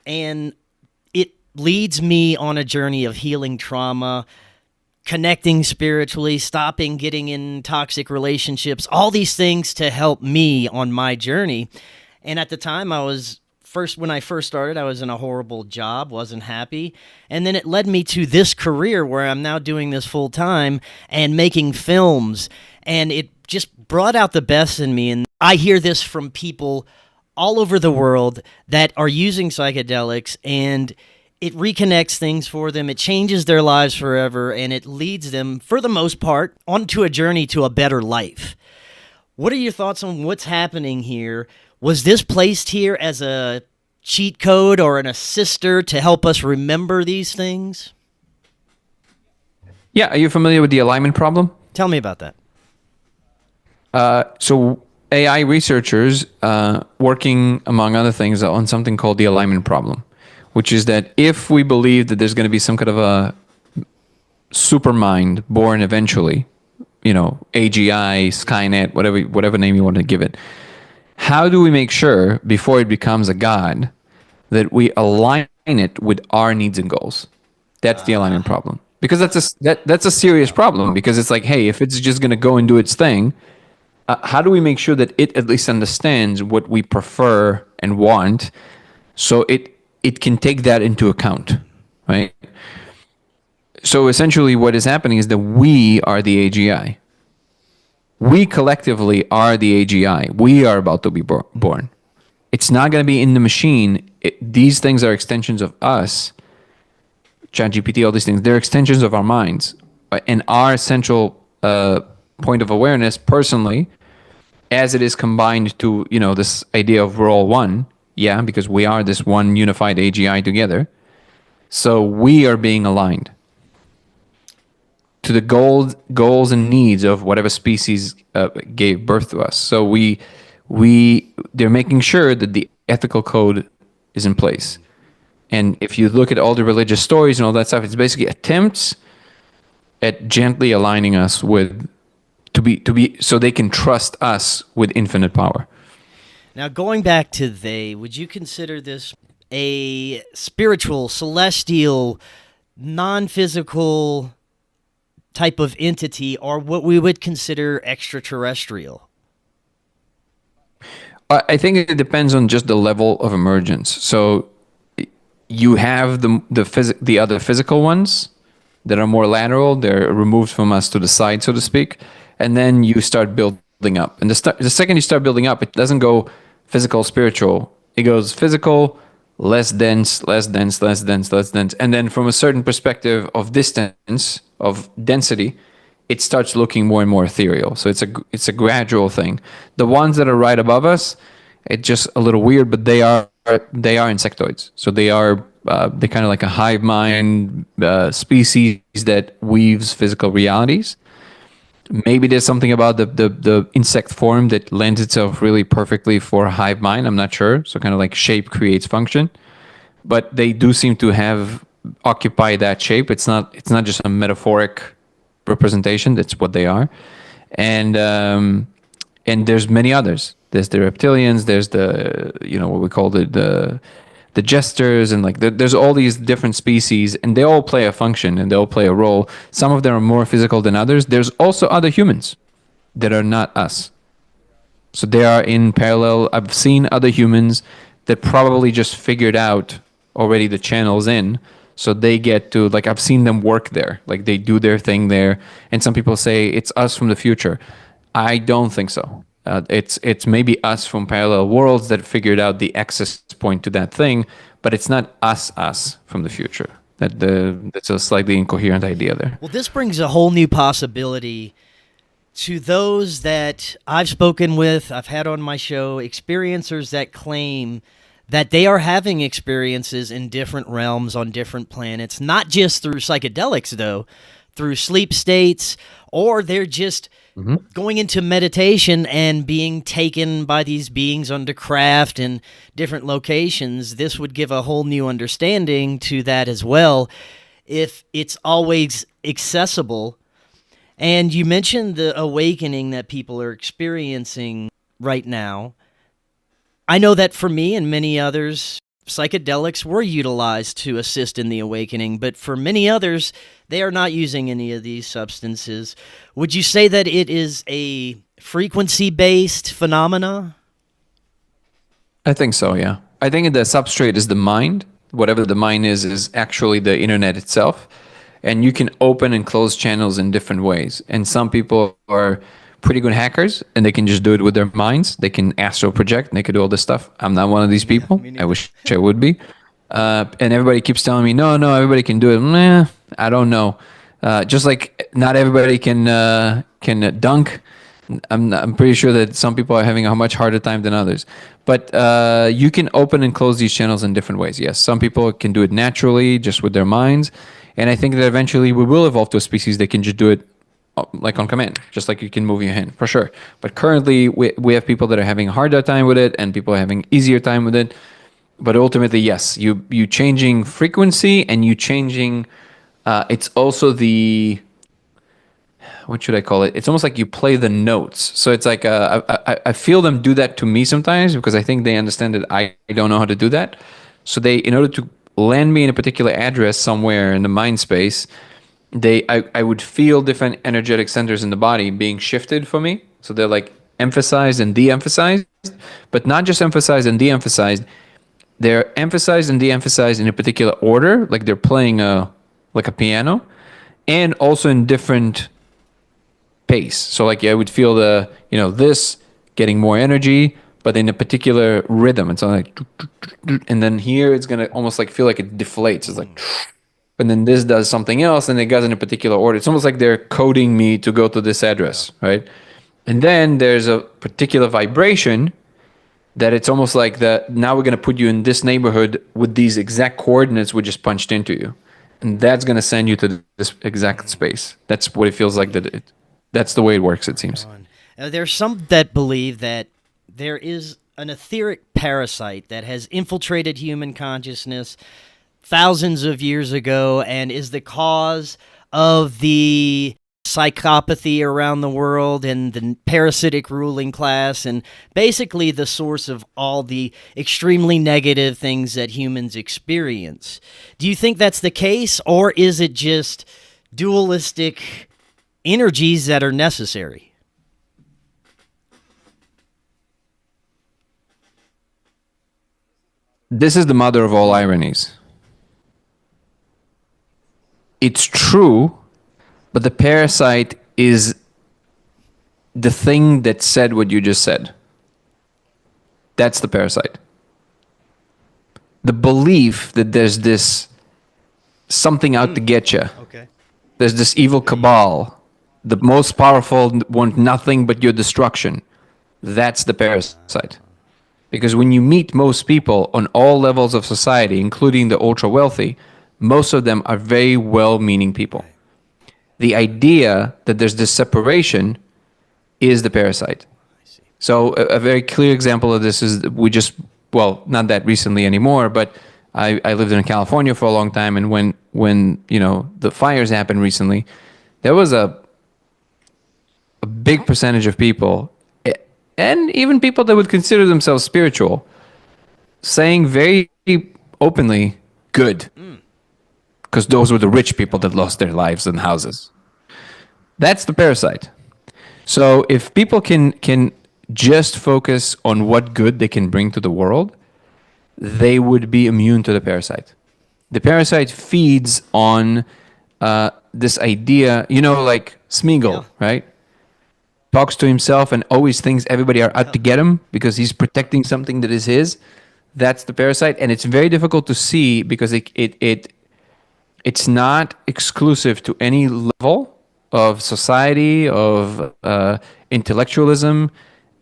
and it leads me on a journey of healing trauma, connecting spiritually, stopping getting in toxic relationships, all these things to help me on my journey. And at the time when I first started, I was in a horrible job, wasn't happy. And then it led me to this career where I'm now doing this full time and making films. And it just brought out the best in me. And I hear this from people all over the world that are using psychedelics, and it reconnects things for them. It changes their lives forever, and it leads them, for the most part, onto a journey to a better life. What are your thoughts on what's happening here? Was this placed here as a cheat code or an assister to help us remember these things? Yeah, are you familiar with the alignment problem? Tell me about that. So AI researchers working, among other things, on something called the alignment problem, which is that if we believe that there's going to be some kind of a supermind born eventually, AGI, Skynet, whatever name you want to give it, how do we make sure before it becomes a god that we align it with our needs and goals? That's the alignment problem. Because that's a serious problem, because it's like, hey, if it's just going to go and do its thing, how do we make sure that it at least understands what we prefer and want, so it can take that into account, right? So essentially what is happening is that we are the AGI. We collectively are the AGI. We are about to be born. It's not going to be in the machine. These things are extensions of us. ChatGPT, all these things, they're extensions of our minds. And our essential point of awareness personally, as it is combined to, this idea of we're all one, because we are this one unified AGI together. So we are being aligned to the goals and needs of whatever species gave birth to us. So they're making sure that the ethical code is in place. And if you look at all the religious stories and all that stuff, it's basically attempts at gently aligning us to be so they can trust us with infinite power. Now, going back to would you consider this a spiritual, celestial, non-physical type of entity, or what we would consider extraterrestrial? I think it depends on just the level of emergence. So you have the other physical ones that are more lateral. They're removed from us to the side, so to speak. And then you start building up. And the second you start building up, it doesn't go physical, spiritual. It goes physical, less dense, less dense, less dense, less dense. And then from a certain perspective of distance, of density, it starts looking more and more ethereal. So it's a gradual thing. The ones that are right above us, it's just a little weird, but they are insectoids. So they're kind of like a hive mind species that weaves physical realities. Maybe there's something about the insect form that lends itself really perfectly for a hive mind. I'm not sure. So kind of like shape creates function, but they do seem to have occupy that shape. It's not just a metaphoric representation. That's what they are. And there's many others. There's the reptilians. There's the what we call the jesters, and like there's all these different species, and they all play a function and they all play a role. Some of them are more physical than others. There's also other humans that are not us. So they are in parallel. I've seen other humans that probably just figured out already the channels in. So they get to, like, I've seen them work there. Like they do their thing there. And some people say it's us from the future. I don't think so. It's maybe us from parallel worlds that figured out the access point to that thing, but it's not us from the future. That's a slightly incoherent idea there. Well, this brings a whole new possibility to those that I've spoken with, I've had on my show, experiencers that claim that they are having experiences in different realms on different planets, not just through psychedelics, though, through sleep states, or they're just going into meditation and being taken by these beings under craft in different locations. This would give a whole new understanding to that as well, if it's always accessible. And you mentioned the awakening that people are experiencing right now. I know that for me and many others, psychedelics were utilized to assist in the awakening, but for many others, they are not using any of these substances. Would you say that it is a frequency-based phenomena? I think so, yeah. I think the substrate is the mind. Whatever the mind is actually the internet itself. And you can open and close channels in different ways. And some people are pretty good hackers, and they can just do it with their minds. They can astral project, and they can do all this stuff. I'm not one of these people. I wish I would be. And everybody keeps telling me, no, everybody can do it. Meh, I don't know. Just like not everybody can dunk. I'm pretty sure that some people are having a much harder time than others. But you can open and close these channels in different ways. Yes, some people can do it naturally, just with their minds. And I think that eventually we will evolve to a species that can just do it like on command, just like you can move your hand, for sure. But currently, we have people that are having a harder time with it, and people are having easier time with it. But ultimately, yes, you changing frequency and you changing. It's also the, what should I call it? It's almost like you play the notes. So it's like I feel them do that to me sometimes because I think they understand that I don't know how to do that. So they, in order to land me in a particular address somewhere in the mind space, I would feel different energetic centers in the body being shifted for me. So they're like emphasized and de-emphasized, but not just emphasized and de-emphasized. They're emphasized and de-emphasized in a particular order, like they're playing like a piano, and also in different pace. So like I would feel the, this getting more energy, but in a particular rhythm. It's like, and then here it's gonna almost like feel like it deflates. It's like, and then this does something else, and it goes in a particular order. It's almost like they're coding me to go to this address, right? And then there's a particular vibration that it's almost like that. Now we're gonna put you in this neighborhood with these exact coordinates we just punched into you, and that's gonna send you to this exact space. That's what it feels like. That's the way it works. It seems. There's some that believe that there is an etheric parasite that has infiltrated human consciousness thousands of years ago and is the cause of the psychopathy around the world and the parasitic ruling class and basically the source of all the extremely negative things that humans experience. Do you think that's the case, or is it just dualistic energies that are necessary? This is the mother of all ironies. It's true, but the parasite is the thing that said what you just said. That's the parasite. The belief that there's this something out to get you. Okay. There's this evil cabal. The most powerful want nothing but your destruction. That's the parasite. Because when you meet most people on all levels of society, including the ultra wealthy, most of them are very well-meaning people. The idea that there's this separation is the parasite. So a very clear example of this is not that recently anymore, but I lived in California for a long time, and when the fires happened recently, there was a big percentage of people, and even people that would consider themselves spiritual, saying very openly, good. Because those were the rich people that lost their lives and houses. That's the parasite. So if people can just focus on what good they can bring to the world, they would be immune to the parasite. The parasite feeds on this idea, like Smeagol, right? Talks to himself and always thinks everybody are out to get him because he's protecting something that is his. That's the parasite, and it's very difficult to see because it's not exclusive to any level of society, of intellectualism.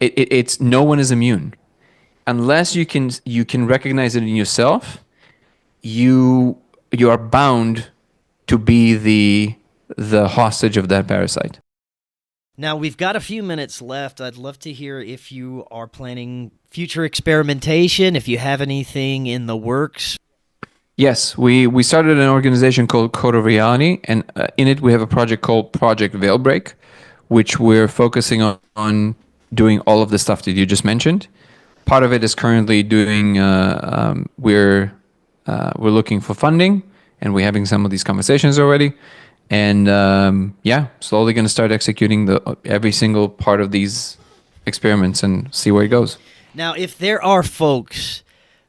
It's no one is immune unless you can recognize it in yourself. You are bound to be the hostage of that parasite. Now, we've got a few minutes left. I'd love to hear if you are planning future experimentation, if you have anything in the works. Yes, we started an organization called Code of Reality, and in it we have a project called Project Veilbreak, which we're focusing on doing all of the stuff that you just mentioned. Part of it is currently doing, we're looking for funding, and we're having some of these conversations already. And slowly going to start executing every single part of these experiments and see where it goes. Now, if there are folks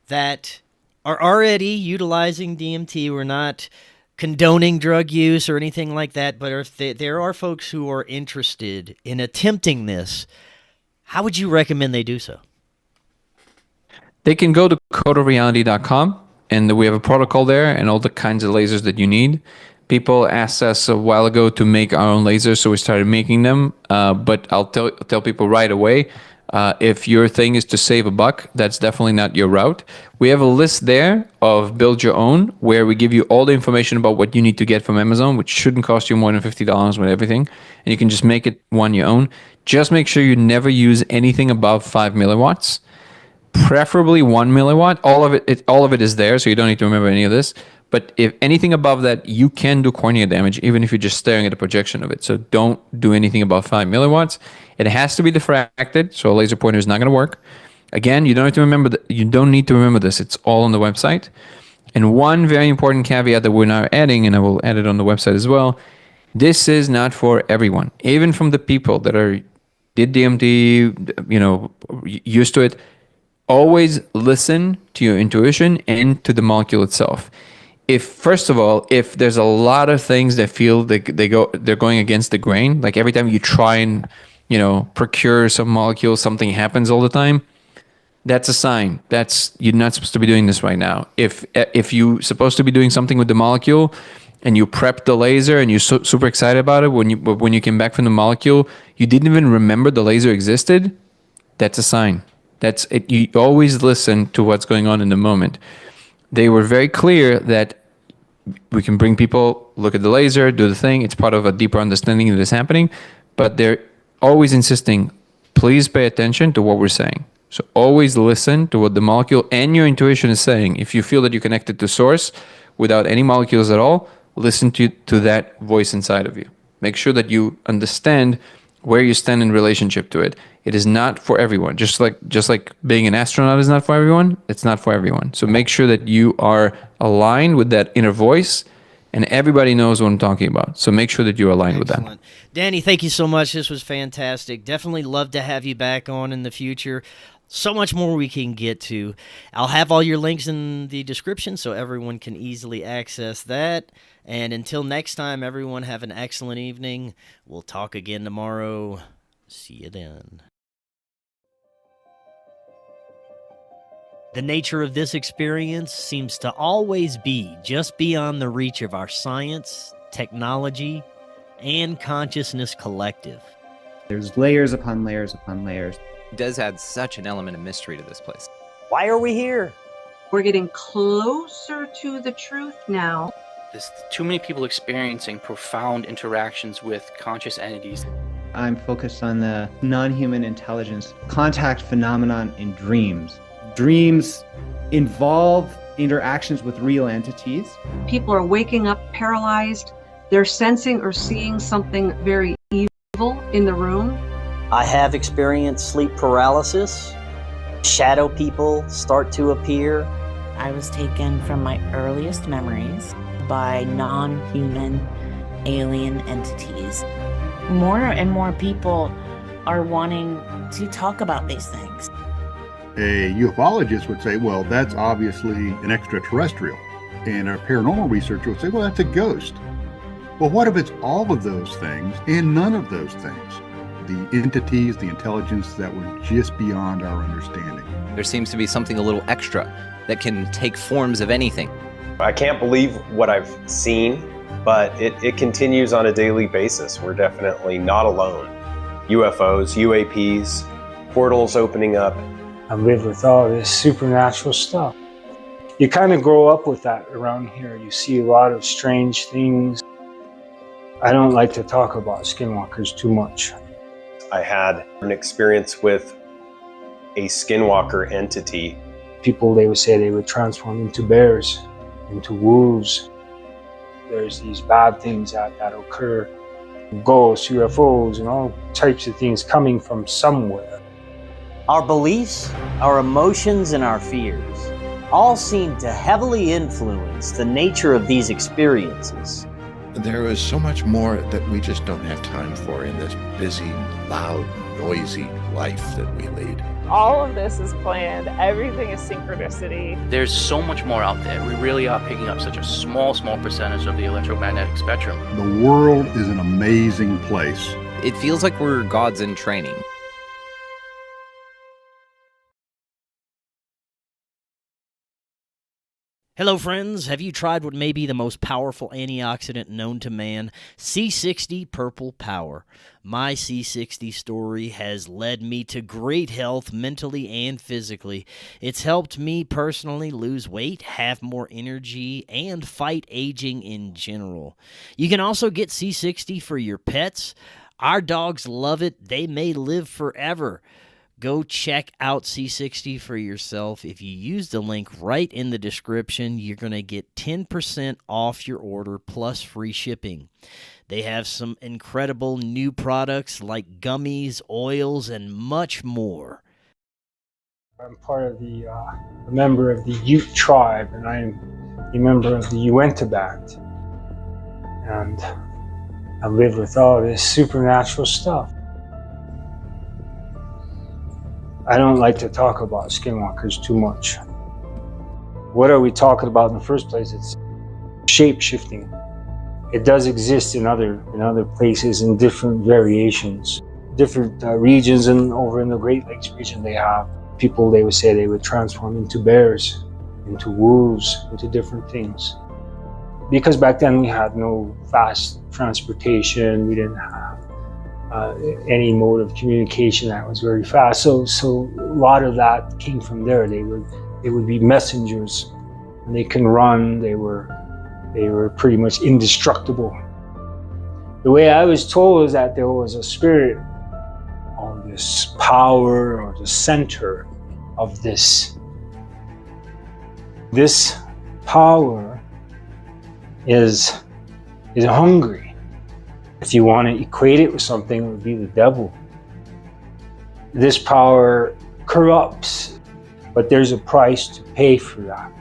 that are already utilizing DMT, we're not condoning drug use or anything like that, but if there are folks who are interested in attempting this, how would you recommend they do so? They can go to codeofreality.com, and we have a protocol there and all the kinds of lasers that you need. People asked us a while ago to make our own lasers, so we started making them. But I'll tell people right away, If your thing is to save a buck, that's definitely not your route. We have a list there of build your own, where we give you all the information about what you need to get from Amazon, which shouldn't cost you more than $50 with everything. And you can just make it one your own. Just make sure you never use anything above 5 milliwatts, preferably 1 milliwatt. All of it is there, so you don't need to remember any of this. But if anything above that, you can do cornea damage, even if you're just staring at a projection of it. So don't do anything above 5 milliwatts. It has to be diffracted, so a laser pointer is not going to work. Again, you don't have to remember you don't need to remember this. It's all on the website. And one very important caveat that we're now adding, and I will add it on the website as well, this is not for everyone. Even from the people that did DMT, used to it, always listen to your intuition and to the molecule itself. First of all, if there's a lot of things that feel they're going against the grain, like every time you try and procure some molecule, something happens all the time, that's a sign. You're not supposed to be doing this right now. If you're supposed to be doing something with the molecule and you prepped the laser and you're super excited about it, when you came back from the molecule, you didn't even remember the laser existed, that's a sign. That's it. You always listen to what's going on in the moment. They were very clear that we can bring people, look at the laser, do the thing. It's part of a deeper understanding that is happening. But they're always insisting, please pay attention to what we're saying. So always listen to what the molecule and your intuition is saying. If you feel that you're connected to source without any molecules at all, listen to that voice inside of you. Make sure that you understand where you stand in relationship to it. It is not for everyone. Just like being an astronaut is not for everyone, it's not for everyone. So make sure that you are aligned with that inner voice, and everybody knows what I'm talking about. So make sure that you're aligned with that. Danny, thank you so much. This was fantastic. Definitely love to have you back on in the future. So much more we can get to. I'll have all your links in the description so everyone can easily access that. And until next time, everyone have an excellent evening. We'll talk again tomorrow. See you then. The nature of this experience seems to always be just beyond the reach of our science, technology, and consciousness collective. There's layers upon layers upon layers. It does add such an element of mystery to this place. Why are we here? We're getting closer to the truth now. There's too many people experiencing profound interactions with conscious entities. I'm focused on the non-human intelligence contact phenomenon in dreams. Dreams involve interactions with real entities. People are waking up paralyzed. They're sensing or seeing something very evil in the room. I have experienced sleep paralysis. Shadow people start to appear. I was taken from my earliest memories by non-human alien entities. More and more people are wanting to talk about these things. A ufologist would say, well, that's obviously an extraterrestrial. And a paranormal researcher would say, well, that's a ghost. Well, what if it's all of those things and none of those things? The entities, the intelligence that were just beyond our understanding. There seems to be something a little extra that can take forms of anything. I can't believe what I've seen, but it continues on a daily basis. We're definitely not alone. UFOs, UAPs, portals opening up. I live with all this supernatural stuff. You kind of grow up with that around here. You see a lot of strange things. I don't like to talk about skinwalkers too much. I had an experience with a skinwalker entity. People, they would say they would transform into bears, into wolves. There's these bad things that occur. Ghosts, UFOs, and all types of things coming from somewhere. Our beliefs, our emotions, and our fears all seem to heavily influence the nature of these experiences. There is so much more that we just don't have time for in this busy, loud, noisy life that we lead. All of this is planned. Everything is synchronicity. There's so much more out there. We really are picking up such a small percentage of the electromagnetic spectrum. The world is an amazing place. It feels like we're gods in training. Hello, friends. Have you tried what may be the most powerful antioxidant known to man? C60 PurplePower. My C60 story has led me to great health mentally and physically. It's helped me personally lose weight, have more energy, and fight aging in general. You can also get C60 for your pets. Our dogs love it. They may live forever. Go check out C60 for yourself. If you use the link right in the description, you're going to get 10% off your order plus free shipping. They have some incredible new products like gummies, oils, and much more. I'm part of a member of the Ute tribe, and I'm a member of the Uinta band. And I live with all this supernatural stuff. I don't like to talk about skinwalkers too much. What are we talking about in the first place? It's shape-shifting. It does exist in other places in different variations, different regions, and over in the Great Lakes region they have people, they would say they would transform into bears, into wolves, into different things. Because back then we had no fast transportation, we didn't have any mode of communication that was very fast. So a lot of that came from there. They would be messengers, and they can run. They were pretty much indestructible. The way I was told is that there was a spirit or this power or the center of this. This power is hungry. If you want to equate it with something, it would be the devil. This power corrupts, but there's a price to pay for that.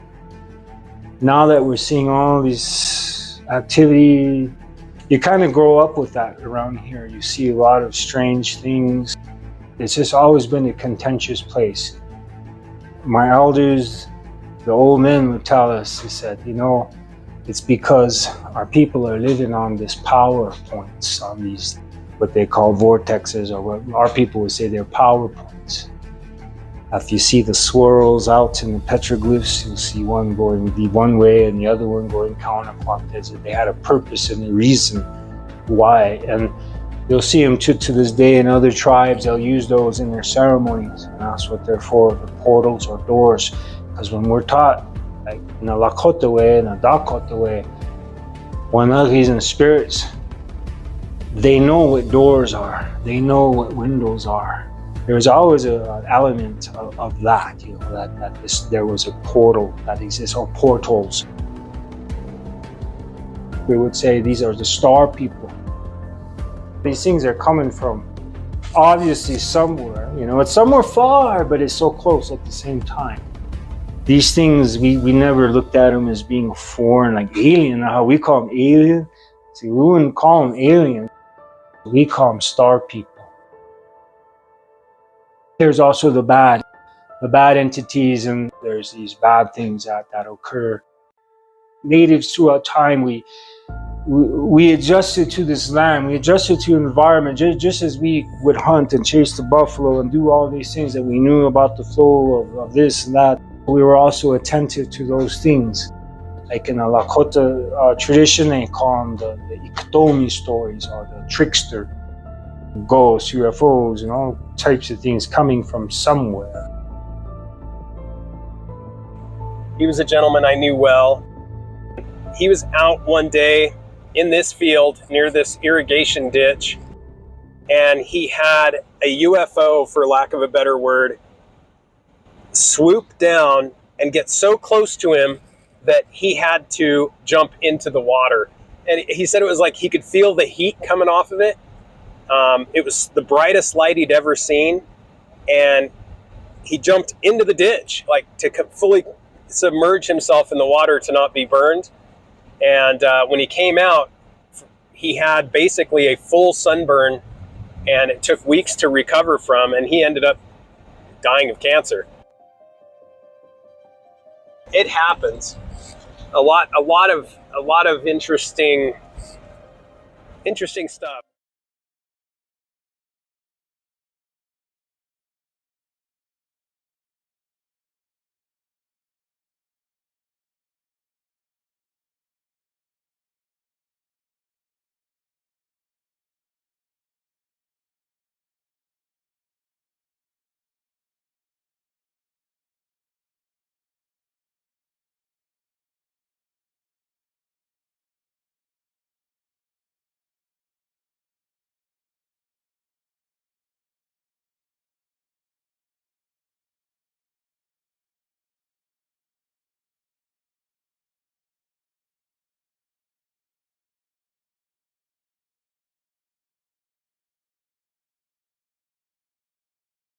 Now that we're seeing all this activity, you kind of grow up with that around here. You see a lot of strange things. It's just always been a contentious place. My elders, the old men would tell us, they said, it's because our people are living on this power points, on these, what they call vortexes, or what our people would say they're power points. If you see the swirls out in the petroglyphs, you'll see one going the one way and the other one going counterclockwise. They had a purpose and a reason why. And you'll see them to this day in other tribes. They'll use those in their ceremonies, and that's what they're for, the portals or doors. Because when we're taught, like in a Lakota way and a Dakota way, Wanagis and spirits, they know what doors are. They know what windows are. There's always an element of that, that there was a portal that exists, or portals. We would say these are the star people. These things are coming from obviously somewhere. It's somewhere far, but it's so close at the same time. These things, we never looked at them as being foreign, like alien. How we call them alien. See, we wouldn't call them alien. We call them star people. There's also the bad entities, and there's these bad things that occur. Natives throughout time, we adjusted to this land, we adjusted to environment, just as we would hunt and chase the buffalo and do all these things that we knew about the flow of this and that. We were also attentive to those things. Like in the Lakota tradition, they call them the Iktomi stories, or the trickster, ghosts, UFOs, and all types of things coming from somewhere. He was a gentleman I knew well. He was out one day in this field near this irrigation ditch, and he had a UFO, for lack of a better word, swoop down and get so close to him that he had to jump into the water. And he said it was like he could feel the heat coming off of it. It was the brightest light he'd ever seen. And he jumped into the ditch, like to fully submerge himself in the water to not be burned. And when he came out, he had basically a full sunburn, and it took weeks to recover from, and he ended up dying of cancer. It happens. A lot of interesting stuff.